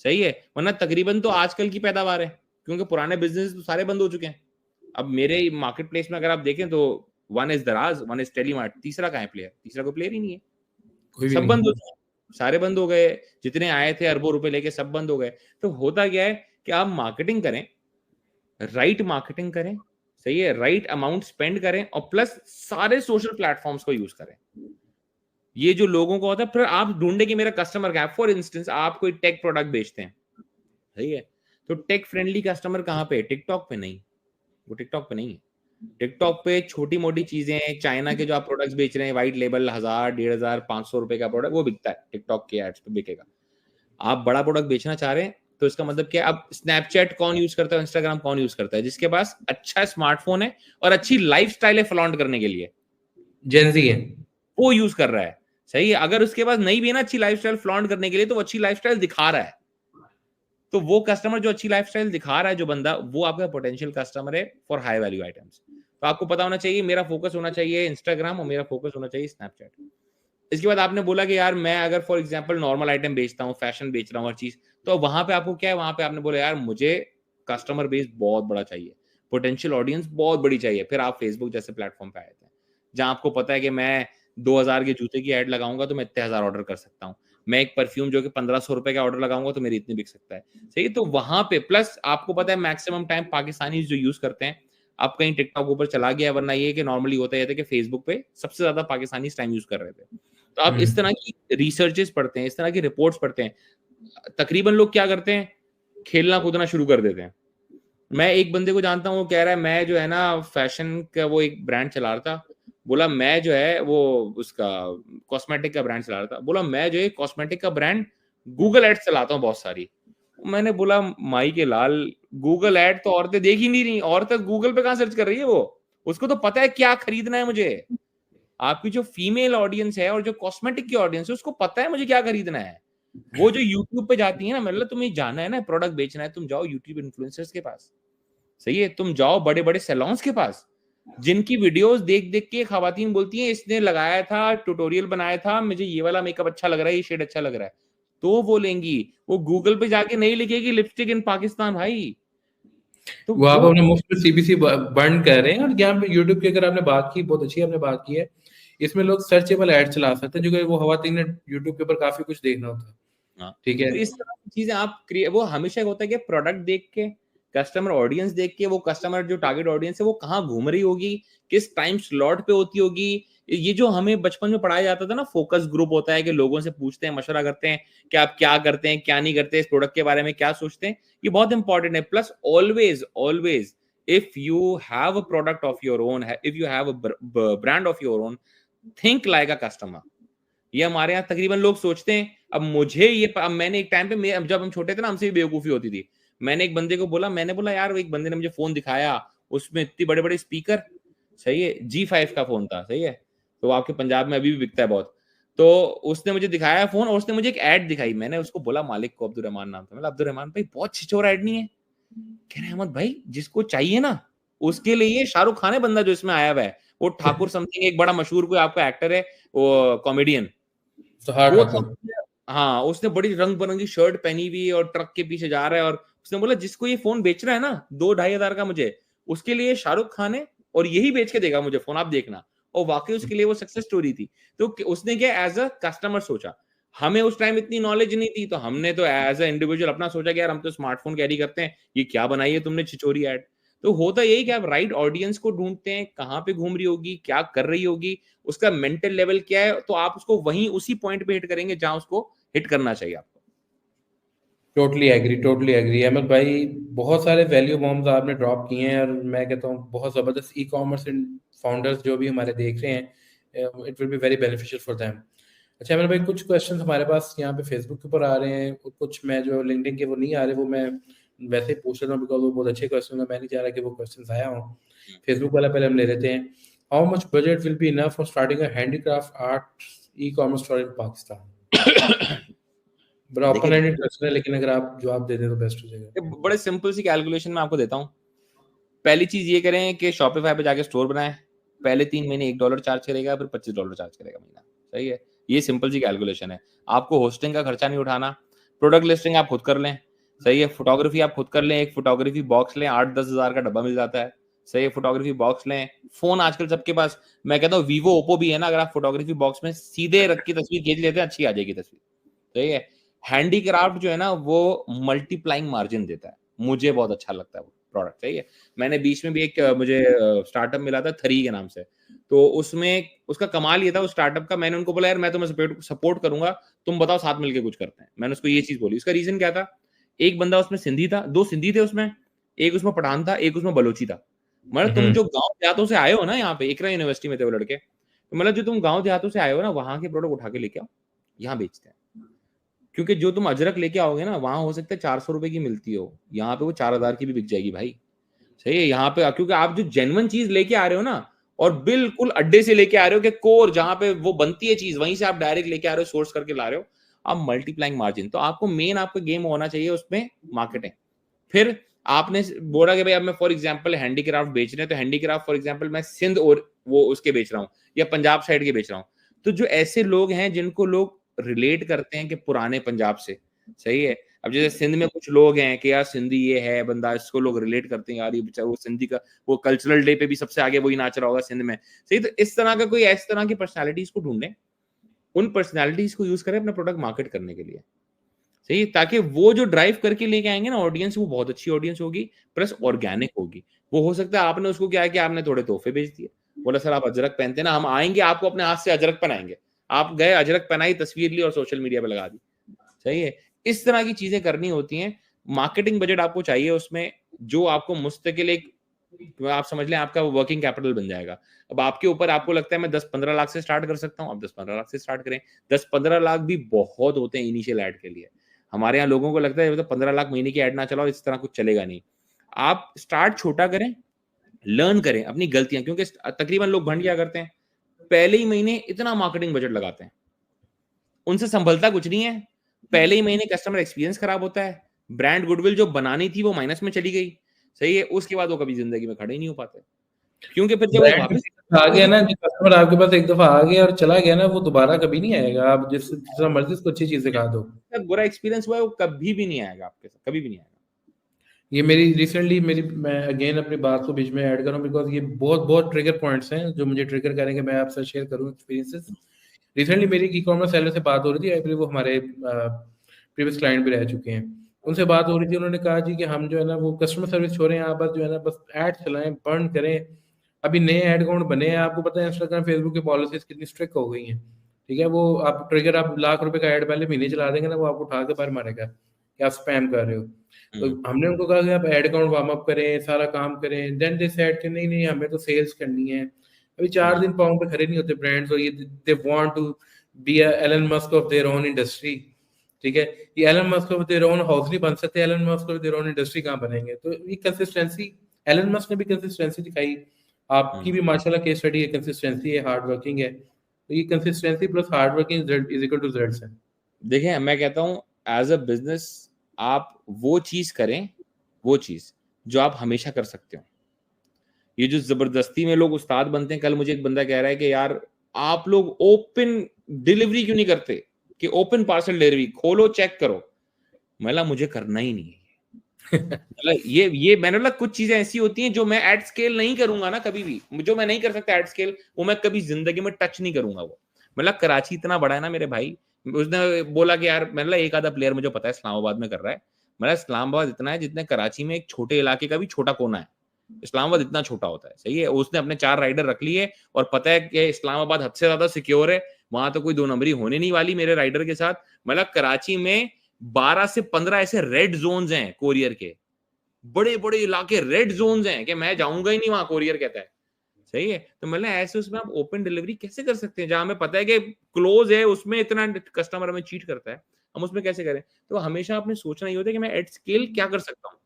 सही है? वरना तकरीबन तो आजकल की पैदावार है, क्योंकि पुराने बिजनेस तो सारे बंद हो चुके हैं। अब मेरे मार्केट प्लेस में अगर आप देखें तो वन इज दराज, वन इज टेलीमार्ट, तीसरा कहाँ है प्लेयर? तीसरा कोई प्लेयर ही नहीं है। कोई भी सब नहीं बंद है। हो चुके हैं, सारे बंद हो गए, जितने आए थे अरबों रुपए लेके सब बंद हो गए। तो होता क्या है कि आप मार्केटिंग करें, राइट मार्केटिंग करें, सही है, राइट अमाउंट स्पेंड करें, और प्लस सारे सोशल प्लेटफॉर्म्स को यूज करें। ये जो लोगों को होता है, फिर आप ढूंढे कि मेरा कस्टमर क्या है। फॉर इंस्टेंस, आप कोई टेक प्रोडक्ट बेचते हैं, सही है, तो टेक फ्रेंडली कस्टमर कहाँ पे? टिकटॉक पे नहीं, वो टिकटॉक पे नहीं है। टिकटॉक पे छोटी मोटी चीजें, चाइना के जो आप प्रोडक्ट्स बेच रहे हैं, व्हाइट लेबल, 1000, 1500, 500 रुपए का प्रोडक्ट, वो बिकता है, टिकटॉक के एड्स पे बिकेगा। आप बड़ा प्रोडक्ट बेचना चाह रहे हैं, तो इसका मतलब क्या है? अब स्नैपचैट कौन यूज करता है, इंस्टाग्राम कौन यूज करता है? जिसके पास अच्छा स्मार्टफोन है और अच्छी लाइफस्टाइल है फ्लॉन्ट करने के लिए, जेंजी है। वो यूज कर रहा है, सही है। अगर उसके पास नहीं भी है ना अच्छी लाइफस्टाइल फ्लॉन्ट करने के लिए, तो वो अच्छी लाइफस्टाइल दिखा रहा है। तो वो कस्टमर जो अच्छी लाइफस्टाइल दिखा रहा है, जो बंदा, वो आपका पोटेंशियल कस्टमर है फॉर हाई वैल्यू आइटम्स। तो आपको पता होना चाहिए मेरा फोकस होना चाहिए इंस्टाग्राम और मेरा फोकस होना चाहिए स्नैपचैट। इसके बाद आपने बोला कि यार मैं अगर फॉर एग्जांपल नॉर्मल आइटम बेचता हूँ, फैशन बेच रहा हूँ, हर चीज, तो वहां पे आपको क्या है? वहां पे आपने बोला यार मुझे कस्टमर बेस बहुत बड़ा चाहिए, पोटेंशियल ऑडियंस बहुत बड़ी चाहिए। फिर आप फेसबुक जैसे प्लेटफॉर्म पे आए थे, जहां आपको पता है कि मैं 2000 के जूते की एड लगाऊंगा तो मैं इतने हजार ऑर्डर कर सकता हूँ। मैं एक परफ्यूम जो कि 1500 रुपए का ऑर्डर लगाऊंगा तो मेरी इतनी बिक सकता है, सही। तो वहां पे प्लस आपको पता है मैक्सिमम टाइम पाकिस्तानी जो यूज करते हैं, आप कहीं टिकटॉक ऊपर चला गया, वरना ये कि नॉर्मली होता है कि फेसबुक पे सबसे ज्यादा पाकिस्तानी टाइम यूज कर रहे थे। तो आप इस तरह की रिसर्चेस पढ़ते हैं, इस तरह की रिपोर्ट्स पढ़ते हैं। तकरीबन लोग क्या करते हैं? खेलना कूदना शुरू कर देते हैं। मैं एक बंदे को जानता हूँ, वो कह रहा है मैं जो है ना फैशन का वो एक ब्रांड चला रहा था, बोला मैं जो है वो उसका कॉस्मेटिक का ब्रांड चला रहा था, बोला मैं जो है कॉस्मेटिक का ब्रांड गूगल एड्स चलाता हूँ बहुत सारी। मैंने बोला माई के लाल, गूगल एड तो औरतें देख ही नहीं रही, औरतें गूगल पे कहाँ सर्च कर रही है? वो, उसको तो पता है क्या खरीदना है मुझे। आपकी जो फीमेल ऑडियंस है और जो कॉस्मेटिक की ऑडियंस है, उसको पता है मुझे क्या खरीदना है। वो जो यूट्यूब पे जाती है ना, मतलब तुम्हें जाना है ना प्रोडक्ट बेचना है, तुम जाओ यूट्यूब इन्फ्लुएंसर्स के पास, सही है, तुम जाओ बड़े बड़े सैलून्स के पास, जिनकी वीडियोस देख देख के खवातीन बोलती हैं इसने लगाया था, ट्यूटोरियल बनाया था, मुझे ये वाला मेकअप अच्छा लग रहा है, ये शेड अच्छा लग रहा है, तो वो लेंगी। वो गूगल पे जाके नहीं लिखेगी लिपस्टिक इन पाकिस्तान भाई। तो वो आप वो अपने मुफ्त में CBC बर्न कर रहे हैं। और यहाँ पे यूट्यूब की अगर आपने बात की, बहुत अच्छी आपने बात की है, इसमें लोग सर्चेबल ऐड चला सकते हैं, जो कि वो खवातीन ने यूट्यूब के ऊपर काफी कुछ देखना होता है। हाँ, ठीक है। तो इस तरह की चीजें आप वो हमेशा होता है कि प्रोडक्ट देख के, कस्टमर ऑडियंस देख के, वो कस्टमर जो टारगेट ऑडियंस है वो कहाँ घूम रही होगी, किस टाइम स्लॉट पे होती होगी। ये जो हमें बचपन में पढ़ाया जाता था ना, फोकस ग्रुप होता है कि लोगों से पूछते हैं, मशवरा करते हैं कि आप क्या करते हैं, क्या नहीं करते, इस प्रोडक्ट के बारे में क्या सोचते हैं, ये बहुत इंपॉर्टेंट है। Plus always always if you have a product of your own, if you have a brand of your own, think like a customer. ये हमारे यहाँ तकरीबन लोग सोचते हैं। अब मुझे ये अब मैंने एक टाइम पे जब हम छोटे थे ना, हमसे भी बेवकूफी होती थी। मैंने एक बंदे को बोला, मैंने बोला यार, एक बंदे ने मुझे फोन दिखाया, उसमें इतने बड़े बड़े स्पीकर, सही है, G5 का फोन था, सही है, तो आपके पंजाब में अभी भी बिकता है बहुत। तो उसने मुझे दिखाया फोन और उसने मुझे एक ऐड दिखाई। मैंने उसको बोला, मालिक को अब्दुल रहमान नाम था, मतलब अब्दुल रहमान भाई बहुत छिछोर ऐड नहीं है। कह रहे अहमद भाई, जिसको चाहिए ना उसके लिए, शाहरुख खान है बंदा जो इसमें आया हुआ है, वो ठाकुर समथिंग, एक बड़ा मशहूर कोई आपका एक्टर है, वो कॉमेडियन, वो था। हाँ, उसने बड़ी रंग बिरंगी शर्ट पहनी हुई और ट्रक के पीछे जा रहा है, और उसने बोला जिसको ये फोन बेच रहा है ना 2-2.5 हजार का मुझे, उसके लिए शाहरुख खान है और यही बेच के देगा मुझे फोन, आप देखना। और वाकई उसके लिए वो सक्सेस स्टोरी थी। तो उसने क्या एज अ कस्टमर सोचा। हमें उस टाइम इतनी नॉलेज नहीं थी, तो हमने तो एज अ इंडिविजुअल अपना सोचा कि यार हम तो स्मार्टफोन कैरी करते हैं, ये क्या बनाई है तुमने छिछोरी ऐड। तो होता यही कि आप राइट ऑडियंस को ढूंढते हैं, कहाँ पे घूम रही होगी, क्या कर रही होगी, उसका मेंटल लेवल क्या है, तो आप उसको वहीं उसी पॉइंट पे हिट करेंगे जहां उसको हिट करना चाहिए आपको। टोटली एग्री अहमद भाई, बहुत सारे वैल्यू बॉम्ब्स आपने ड्रॉप किए हैं और मैं कहता हूँ बहुत ज़बरदस्त ई कॉमर्स फाउंडर्स जो भी हमारे देख रहे हैं, it will be very beneficial for them. अच्छा अहमद भाई, कुछ क्वेश्चंस हमारे पास यहाँ पे फेसबुक के ऊपर आ रहे हैं, कुछ मैं जो लिंक्डइन के वो नहीं आ रहे, वो मैं वैसे ही पूछ लेता हूँ बिकॉज वो बहुत अच्छे क्वेश्चन है, मैं नहीं चाह रहा कि वो क्वेश्चन आया हो। फेसबुक वाला पहले हम ले लेते हैं। How much budget will be enough for starting a handicraft art e commerce store in Pakistan? बड़ा ओपन एंडेड क्वेश्चन है, लेकिन अगर आप जवाब दे दें तो बेस्ट हो जाएगा। बड़े सिंपल सी कैलकुलेशन में आपको देता हूँ। पहली चीज ये करें कि शॉपिफाई पे जाके स्टोर बनाएं। पहले 3 महीने $1 चार्ज करेगा, फिर $25 चार्ज करेगा महीना, सही है। ये सिंपल सी कैलकुलेशन है। आपको होस्टिंग का खर्चा नहीं उठाना। प्रोडक्ट लिस्टिंग आप खुद कर लें, सही है। फोटोग्राफी आप खुद कर लें, एक फोटोग्राफी बॉक्स लें, 8-10 हजार का डब्बा मिल जाता है, सही है। फोटोग्राफी बॉक्स लें। फोन आजकल सबके पास, मैं कहता हूँ वीवो ओप्पो भी है ना, अगर आप फोटोग्राफी बॉक्स में सीधे रख के तस्वीर खींच लेते हैं, अच्छी आ जाएगी तस्वीर, सही है। हैंडीक्राफ्ट जो है ना, वो मल्टीप्लाइंग मार्जिन देता है, मुझे बहुत अच्छा लगता है वो प्रोडक्ट, सही है। मैंने बीच में भी एक मुझे स्टार्टअप मिला था थरी के नाम से, तो उसमें उसका कमाल ये था उस स्टार्टअप का, मैंने उनको बोला यार मैं तुम्हें सपोर्ट करूंगा, तुम बताओ साथ मिलके कुछ करते हैं। मैंने उसको ये चीज बोली। उसका रीजन क्या था, एक बंदा उसमें सिंधी था, 2 सिंधी थे उसमें, एक उसमें पठान था, एक उसमें बलोची था। मतलब तुम जो गांव देहातों से आए हो ना, यहाँ पे इकरा यूनिवर्सिटी में थे वो लड़के, तो मतलब जो तुम गांव देहातों से आए हो ना, वहां के प्रोडक्ट उठा के लेके आओ, यहाँ बेचते हैं। क्योंकि जो तुम अजरक लेके आओगे ना, वहां हो सकता है 400 रुपए की मिलती हो, यहाँ पे वो 4 हजार की भी बिक जाएगी भाई, सही है। यहाँ पे क्योंकि आप जो जेन्युइन चीज लेके आ रहे हो ना, और बिल्कुल अड्डे से लेके आ रहे हो कि कोर जहां पे वो बनती है चीज, वहीं से आप डायरेक्ट लेके आ रहे हो, सोर्स करके ला रहे हो, आप मल्टीप्लाइंग मार्जिन। तो आपको मेन आपका गेम होना चाहिए उसमें मार्केटिंग। फिर आपने बोला कि भाई अब मैं फॉर एग्जांपल हैंडीक्राफ्ट बेच रहे हैं, तो हैंडीक्राफ्ट फॉर एग्जांपल मैं सिंध और वो उसके बेच रहा हूँ, या पंजाब साइड के बेच रहा हूँ। तो जो ऐसे लोग हैं जिनको लोग रिलेट करते हैं कि पुराने पंजाब से, सही है। अब जैसे सिंध में कुछ लोग हैं कि यार सिंधी ये है बंदा, इसको लोग रिलेट करते हैं, यार ये बेचारा वो सिंधी का वो कल्चरल डे पे भी सबसे आगे वही नाच रहा होगा सिंध में, सही। तो इस तरह का कोई इस तरह की पर्सनालिटीज को ढूंढें, उन पर्सनालिटीज को यूज करें अपना प्रोडक्ट मार्केट करने के लिए, सही, ताकि वो जो ड्राइव करके लेके आएंगे ना ऑडियंस, वो बहुत अच्छी ऑडियंस होगी, प्लस ऑर्गेनिक होगी। वो हो सकता है आपने उसको क्या है कि आपने थोड़े तोहफे बेच दिए, बोला सर आप अजरक पहनते ना, हम आएंगे आपको अपने हाथ से अजरक पहनाएंगे। आप गए, अजरक पहनाई, तस्वीर ली और सोशल मीडिया पे लगा दी, सही है। इस तरह की चीजें करनी होती हैं। मार्केटिंग बजट आपको चाहिए उसमें, जो आपको मुस्तकिल एक, आप समझ लें आपका वर्किंग कैपिटल बन जाएगा। अब आपके ऊपर, आपको लगता है मैं 10-15 लाख से स्टार्ट कर सकता हूँ, आप 10-15 लाख से स्टार्ट करें। 10-15 लाख भी बहुत होते हैं इनिशियल ऐड के लिए। हमारे यहाँ लोगों को लगता है मतलब 15 लाख महीने की ऐड ना चलाओ, इस तरह कुछ चलेगा नहीं। आप स्टार्ट छोटा करें, लर्न करें अपनी गलतियां, क्योंकि तकरीबन लोग भंड क्या करते हैं, पहले ही महीने इतना मार्केटिंग बजट लगाते हैं, उनसे संभलता कुछ नहीं है। पहले ही महीने कस्टमर एक्सपीरियंस खराब होता है, ब्रांड गुडविल जो बनानी थी वो माइनस में चली गई, सही है। उसके बाद वो कभी जिंदगी में खड़े ही नहीं हो पाते, क्योंकि फिर जब वो वापस आ गया ना, जो कस्टमर आपके पास एक दफा आ गया और चला गया ना, वो दोबारा कभी नहीं आएगा। आप जितना मर्जी उसको अच्छी चीज दिखा दो, बुरा एक्सपीरियंस हुआ है वो कभी भी नहीं आएगा आपके साथ, कभी भी नहीं आएगा। ये मेरी रिसेंटली मैं अगेन अपनी बात को बीच में ऐड करूं बिकॉज ये बहुत बहुत ट्रिगर पॉइंट्स हैं जो मुझे ट्रिगर करेंगे, मैं आपसे शेयर करूं एक्सपीरियंसेस। रिसेंटली मेरी ई कॉमर्स सेलर से बात हो रही थी, आई वो हमारे प्रीवियस क्लाइंट भी रह चुके हैं। उनसे बात हो रही थी, उन्होंने कहा जी कि हम जो है ना वो कस्टमर सर्विस छोड़ें, आप बस जो है ना बस ऐड चलाएं, बर्न करें। अभी नए ऐड अकाउंट बने हैं, आपको पता है इंस्टाग्राम फेसबुक की पॉलिसीज कितनी स्ट्रिक्ट हो गई हैं, ठीक है। वो आप ट्रिगर आप लाख रुपए का ऐड पहले महीने चला देंगे ना, वो आपको उठा के बाहर मारेगा कि आप स्पैम कर रहे हो। तो हम्म, हमने उनको कहा कि आप एड अकाउंट वार्म अप करें, सारा काम करें। देन दे सेड कि नहीं नहीं, हमें तो सेल्स करनी है। अभी 4 दिन पाँव पे खड़े नहीं होते ब्रांड्स, और ये they want to be a Elon Musk of their own industry. ठीक है, ये Elon Musk of their own house नहीं बन सकते, Elon Musk of their own industry कहाँ बनेंगे? तो ये कंसिस्टेंसी, एलन मस्क ने भी कंसिस्टेंसी दिखाई, आपकी भी माशाल्लाह केस स्टडी है, कंसिस्टेंसी है, हार्ड वर्किंग है। तो ये consistency plus hard working is equal to results है। देखिए मैं कहता हूँ एज अ बिजनेस आप वो चीज करें, वो चीज जो आप हमेशा कर सकते हो। ये जो जबरदस्ती में लोग उस्ताद बनते हैं, कल मुझे एक बंदा कह रहा है कि यार आप लोग ओपन डिलीवरी क्यों नहीं करते, कि ओपन पार्सल डिलीवरी खोलो चेक करो। मतलब मुझे करना ही नहीं है। मतलब ये मैंने बोला कुछ चीजें ऐसी होती हैं जो मैं एट स्केल नहीं करूंगा ना कभी भी, जो मैं नहीं कर सकता एट स्केल, वो मैं कभी जिंदगी में टच नहीं करूंगा वो। मतलब कराची इतना बड़ा है ना मेरे भाई, उसने बोला कि यार मैंने बोला एक आधा प्लेयर मुझे पता है इस्लामाबाद में कर रहा है। मतलब इस्लामाबाद इतना है जितने कराची में एक छोटे इलाके का भी छोटा कोना है, इस्लामाबाद इतना छोटा होता है। सही है, उसने अपने 4 राइडर रख लिए और पता है कि इस्लामाबाद हद से ज्यादा सिक्योर है, वहां तो कोई दो नंबरी होने नहीं वाली मेरे राइडर के साथ। मतलब कराची में 12 से 15 ऐसे रेड जोन्स हैं कोरियर के, बड़े बड़े इलाके रेड जोन्स हैं कि मैं जाऊंगा ही नहीं वहां, कोरियर कहता है। सही है, तो मतलब ऐसे उसमें आप ओपन डिलीवरी कैसे कर सकते हैं जहां हमें पता है कि क्लोज है, उसमें इतना कस्टमर हमें चीट करता है, हम उसमें कैसे करें? तो हमेशा आपने सोचना ये होता है कि मैं एट स्केल क्या कर सकता हूँ,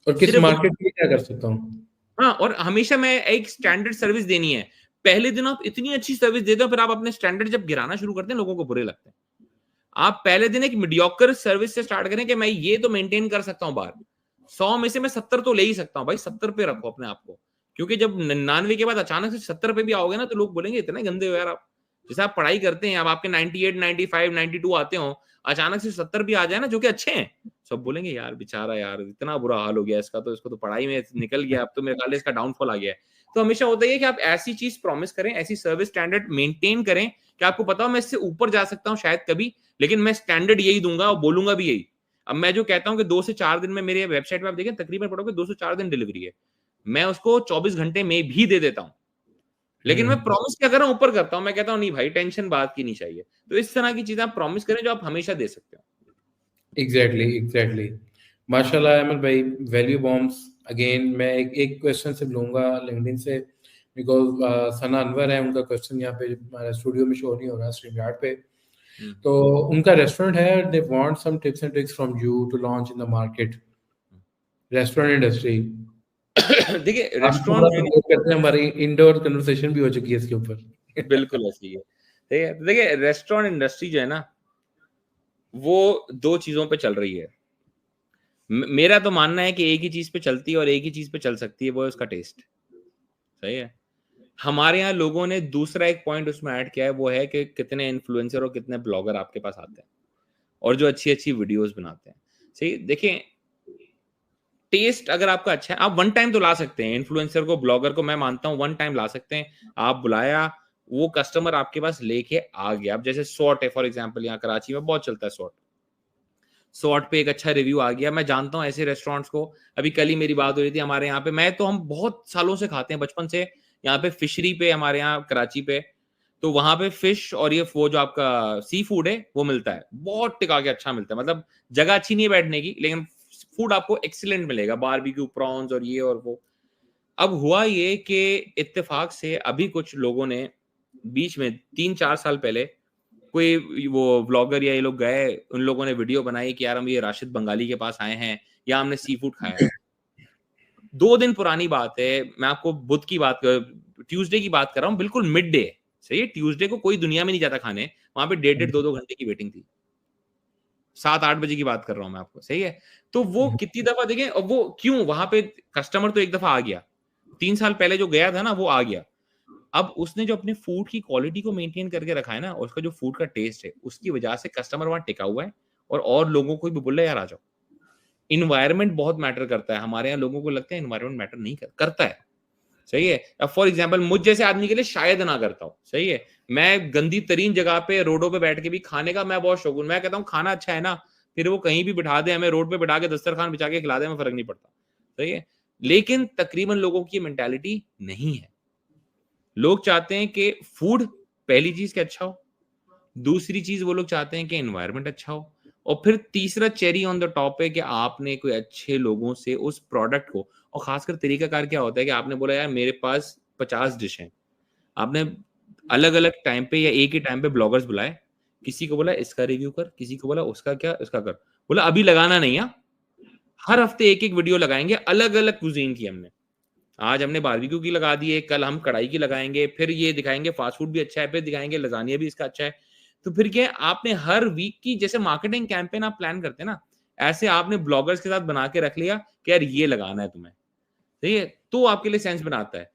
और किस सिर्फ मार्केट के लिए क्या कर सकता हूँ। हाँ, और हमेशा मैं एक स्टैंडर्ड सर्विस देनी है। पहले दिन आप इतनी अच्छी सर्विस देते हो, फिर आप अपने स्टैंडर्ड जब गिराना शुरू करते हैं लोगों को बुरे लगते हैं। आप पहले दिन एक मीडियोकर सर्विस से स्टार्ट करें कि मैं ये तो मेंटेन कर सकता हूं बार, 100 में से मैं 70 तो ले ही सकता हूं भाई, 70 पे रखो अपने आप को। क्योंकि जब 99 के बाद अचानक से 70 पे भी आओगे ना तो लोग बोलेंगे इतने गंदे हो यार आप। जैसे आप पढ़ाई करते हैं, अब आपके 98 95 92 आते हो, अचानक से 70 भी आ जाए ना जो कि अच्छे हैं, सब बोलेंगे यार बेचारा यार इतना बुरा हाल हो गया इसका, तो इसको तो पढ़ाई में निकल गया, अब तो मेरे ख्याल इसका डाउनफॉल आ गया है। तो हमेशा होता है कि आप ऐसी चीज प्रॉमिस करें, ऐसी सर्विस स्टैंडर्ड मेंटेन करें कि आपको पता हो मैं इससे ऊपर जा सकता हूं शायद कभी, लेकिन मैं स्टैंडर्ड यही दूंगा और बोलूंगा भी यही। अब मैं जो कहता हूं कि 2 से 4 दिन में, मेरे वेबसाइट पे आप देखें तकरीबन पढ़ोगे 2 से 4 दिन डिलीवरी है, मैं उसको 24 घंटे में भी दे देता हूं। लेकिन मैं हम्म। प्रॉमिस क्या कर रहा हूं, ऊपर करता हूं, मैं कहता हूं नहीं भाई टेंशन बात की नहीं चाहिए। तो इस तरह की चीजें आप प्रॉमिस करें जो आप हमेशा दे सकते हो। Exactly exactly. माशाल्लाह अहमद भाई, वैल्यू बॉम्ब्स। अगेन मैं एक क्वेश्चन से लूंगा लिंक्डइन से, बिकॉज सना अनवर है, उनका क्वेश्चन यहाँ पे हमारे स्टूडियो में शो नहीं हो रहा, स्ट्रीम यार्ड पे। तो उनका रेस्टोरेंट है, they want some tips and tricks from you to launch in the market, restaurant industry. देखिए आप थोड़ा रेस्टोरेंट जो है ना, सपोर्ट करते हैं, हमारी इंडोर कन्वर्सेशन भी हो चुकी है इसके ऊपर। बिल्कुल ऐसी है। ठीक है, तो देखिए रेस्टोरेंट इंडस्ट्री जो है ना, वो दो चीजों पे चल रही है। मेरा तो मानना है कि एक ही चीज पे चलती है और एक ही चीज पे चल सकती है, वो है उसका टेस्ट। सही है। हमारे यहाँ लोगों ने दूसरा एक पॉइंट उसमें ऐड किया है, वो है कि कितने इन्फ्लुएंसर और कितने ब्लॉगर आपके पास आते हैं और जो अच्छी अच्छी वीडियोस बनाते हैं। सही, देखिए टेस्ट अगर आपका अच्छा है, आप वन टाइम तो ला सकते हैं इन्फ्लुएंसर को, ब्लॉगर को मैं मानता हूँ वन टाइम ला सकते हैं। आप बुलाया, वो कस्टमर आपके पास लेके आ गया। अब जैसे सॉट है फॉर एग्जाम्पल, यहाँ कराची में बहुत चलता है सॉट। सॉट पे एक अच्छा रिव्यू आ गया, मैं जानता हूँ ऐसे रेस्टोरेंट्स को। अभी कल ही मेरी बात हो रही थी हमारे यहाँ पे, मैं तो हम बहुत सालों से खाते हैं बचपन से यहाँ पे फिशरी पे, हमारे यहाँ कराची पे। तो वहां पे फिश और ये वो जो आपका सी फूड है वो मिलता है, बहुत टिका के अच्छा मिलता है। मतलब जगह अच्छी नहीं है बैठने की, लेकिन फूड आपको एक्सीलेंट मिलेगा, बारबेक्यू प्रॉन्स और ये और वो। अब हुआ ये कि इत्तेफाक से अभी कुछ लोगों ने बीच में 3-4 साल पहले कोई वो व्लॉगर या ये लोग गए, उन लोगों ने वीडियो बनाई कि यार हम ये राशिद बंगाली के पास आए हैं या हमने सी फूड खाया है। 2 दिन पुरानी बात है, मैं आपको बुध की बात ट्यूसडे की बात कर रहा हूँ, बिल्कुल मिड डे। सही है, ट्यूसडे को कोई दुनिया में नहीं जाता खाने, वहां पे 1.5-2 घंटे की वेटिंग थी। 7-8 बजे की बात कर रहा हूं मैं आपको। सही है, तो वो कितनी दफा देखें, और वो क्यों वहां पे कस्टमर तो एक दफा आ गया, 3 साल पहले जो गया था ना वो आ गया। अब उसने जो अपने फूड की क्वालिटी को मेंटेन करके रखा है ना, और उसका जो फूड का टेस्ट है, उसकी वजह से कस्टमर वहां टिका हुआ है और लोगों को भी बोल रहा है यार आ जाओ। इन्वायरमेंट बहुत मैटर करता है हमारे यहाँ, लोगों को लगता है इन्वायरमेंट मैटर नहीं करता है। सही है, अब फॉर एग्जाम्पल मुझ जैसे आदमी के लिए शायद ना करता हूँ। सही है, मैं गंदी तरीन जगह पे रोडों पे बैठ के भी खाने का मैं बहुत शौकीन, मैं कहता हूँ खाना अच्छा है ना, फिर वो कहीं भी बिठा दे, हमें रोड पे बिठा के दस्तरखान बिछा के खिला दे, हमें फर्क नहीं पड़ता। सही है, लेकिन तकरीबन लोगों की मेंटालिटी नहीं है। लोग चाहते हैं कि फूड पहली चीज के अच्छा हो, दूसरी चीज वो लोग चाहते हैं कि एनवायरनमेंट अच्छा हो, और फिर तीसरा चेरी ऑन द टॉप है कि आपने कोई अच्छे लोगों से उस प्रोडक्ट को, और खासकर तरीकाकार क्या होता है कि आपने बोला यार मेरे पास 50 डिश हैं, आपने अलग-अलग टाइम पे या एक ही टाइम पे ब्लॉगर्स बुलाए, किसी को बोला इसका रिव्यू कर, किसी को बोला उसका क्या, इसका कर। बोला अभी लगाना नहीं हाँ, हर हफ्ते एक-एक वीडियो लगाएँगे, अलग-अलग कुज़ीन की हमने। आज हमने बारबेक्यू की लगा दी है, कल हम कढ़ाई की लगाएँगे, फिर ये दिखाएँगे फास्ट फूड भी अच्छा है, फिर दिखाएँगे लज़ानिया भी इसका अच्छा है। तो फिर क्या है, आपने हर वीक की जैसे मार्केटिंग कैंपेन आप प्लान करते हैं ना, ऐसे आपने ब्लॉगर्स के साथ बना के रख लिया कि यार ये लगाना है तुम्हें, सही है? तो आपके लिए सेंस बनाता है।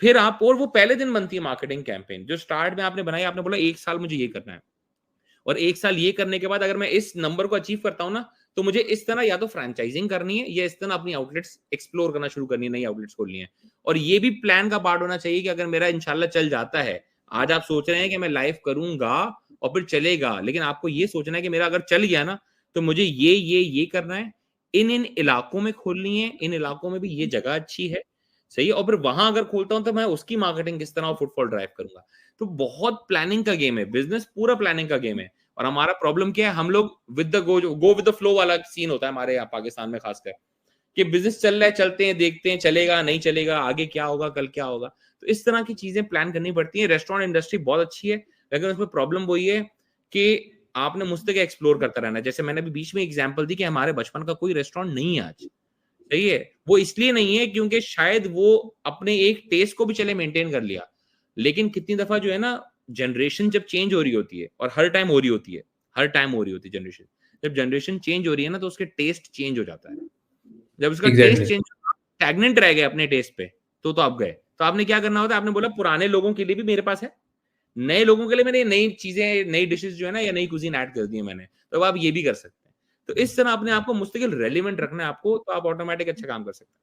फिर आप, और वो पहले दिन बनती है मार्केटिंग कैंपेन, जो स्टार्ट में आपने बनाई, आपने बोला 1 साल मुझे ये करना है। और 1 साल ये करने के बाद अगर मैं इस नंबर को अचीव करता हूँ ना, तो मुझे इस तरह या तो फ्रैंचाइजिंग करनी है या इस तरह अपनी आउटलेट्स एक्सप्लोर करना शुरू करनी है, नई आउटलेट्स खोलनी है। और ये भी प्लान का पार्ट होना चाहिए कि अगर मेरा इंशाल्लाह चल जाता है, आज आप सोच रहे हैं कि मैं लाइव करूँगा और फिर चलेगा, लेकिन आपको ये सोचना है कि मेरा अगर चल गया ना, तो मुझे ये करना है, इन-इन इलाकों में खोलनी है, इन इलाकों में भी ये जगह अच्छी है, सही है? और फिर वहाँ अगर खोलता हूँ, तो मैं उसकी मार्केटिंग किस तरह और फुटफॉल ड्राइव करूँगा। तो बहुत प्लानिंग का गेम है, बिज़नेस पूरा प्लानिंग का गेम है। और हमारा प्रॉब्लम क्या है, हम लोग with the go with the flow वाला सीन होता है हमारे यहाँ पाकिस्तान में खासकर, कि बिजनेस चल रहा है, चलते हैं, देखते हैं, चलेगा नहीं चलेगा, आगे क्या होगा, कल क्या होगा। तो इस तरह की चीजें प्लान करनी पड़ती है। रेस्टोरेंट इंडस्ट्री बहुत अच्छी है, लेकिन उसमें प्रॉब्लम वही है कि आपने मुझ तक एक्सप्लोर करता रहना है। जैसे मैंने अभी बीच में एग्जाम्पल दी कि हमारे बचपन का कोई रेस्टोरेंट नहीं है आज, सही है? वो इसलिए नहीं है क्योंकि शायद वो अपने एक टेस्ट को भी चले मेंटेन कर लिया, लेकिन कितनी दफा जो है ना, जनरेशन जब चेंज हो रही होती है, और हर टाइम हो रही होती है, हर टाइम हो रही होती है जनरेशन, जब जनरेशन चेंज हो रही है ना, तो उसके टेस्ट चेंज हो जाता है। जब उसका टेस्ट एग्जैक्टली। चेंज, स्टैग्नेंट रह गए अपने टेस्ट पे, तो आप गए। तो आपने क्या करना होता है, आपने बोला पुराने लोगों के लिए भी मेरे पास है, नए लोगों के लिए मैंने नई चीजें, नई डिशेस जो है ना, या नई कुजीन ऐड कर दी है मैंने, तो अब आप ये भी कर सकते हैं। तो इस तरह अपने आप को मुस्तकिल रेलिवेंट रखना है आपको, तो आप ऑटोमेटिक अच्छा काम कर सकते हैं।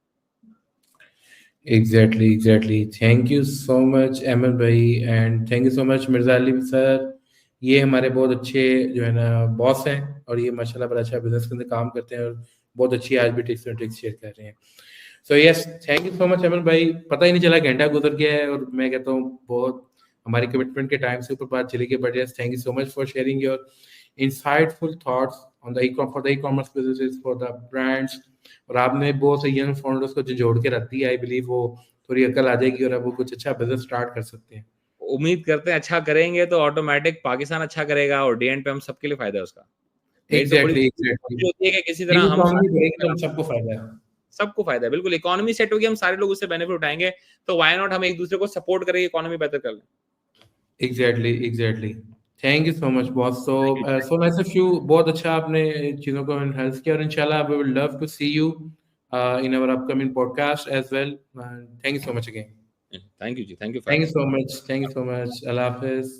Exactly exactly, thank you so much Ahmad भाई, and thank you so much Mirza Ali sir. ये हमारे बहुत अच्छे जो है ना बॉस हैं, और ये माशाल्लाह बड़ा अच्छा बिजनेस के अंदर काम करते हैं, और बहुत अच्छी आज भी टिप्स एंड ट्रिक्स शेयर कर रहे हैं। So yes, thank you so much Aman भाई। पता ही नहीं चला घंटा गुजर गया है, और मैं कहता हूँ बहुत हमारी कमिटमेंट के टाइम से ऊपर बात चली गई, but yes, thank you so much for sharing your insightful thoughts on the for the e-commerce businesses, for the brands। और आपने बहुत से यंग फाउंडर्स को जो जोड़ के रखती है, आई बिलीव वो थोड़ी अकल आ जाएगी और अब वो कुछ अच्छा बिजनेस स्टार्ट कर सकते हैं। उम्मीद करते हैं अच्छा करेंगे तो ऑटोमेटिक पाकिस्तान अच्छा करेगा, और डे एंड पे हम सबके लिए फायदा है उसका। मेरी तो बड़ी एग्जैक्टली एग्जैक्टली, कोशिश होती है कि किसी तरह टीम हम इकोनॉमी सारे, बढ़ेगी तो हम सबको फायदा है। सबको फायदा है, बिल्कुल इकोनॉमी सेट होगी, हम सारे लोग उससे बेनिफिट उठाएंगे, तो व्हाई नॉट हम एक दूसरे को सपोर्ट करें, इकोनॉमी बेहतर कर लें। Exactly exactly, thank you so much boss. So thank you. So nice of you, बहुत अच्छा आपने चीज़ों को एनहांस किया, और इंशाल्लाह we will love to see you in our upcoming podcast as well. Thank you so much again. Thank you ji, thank you for thank you having so me। Much, thank you so much, अल्लाह हाफिज।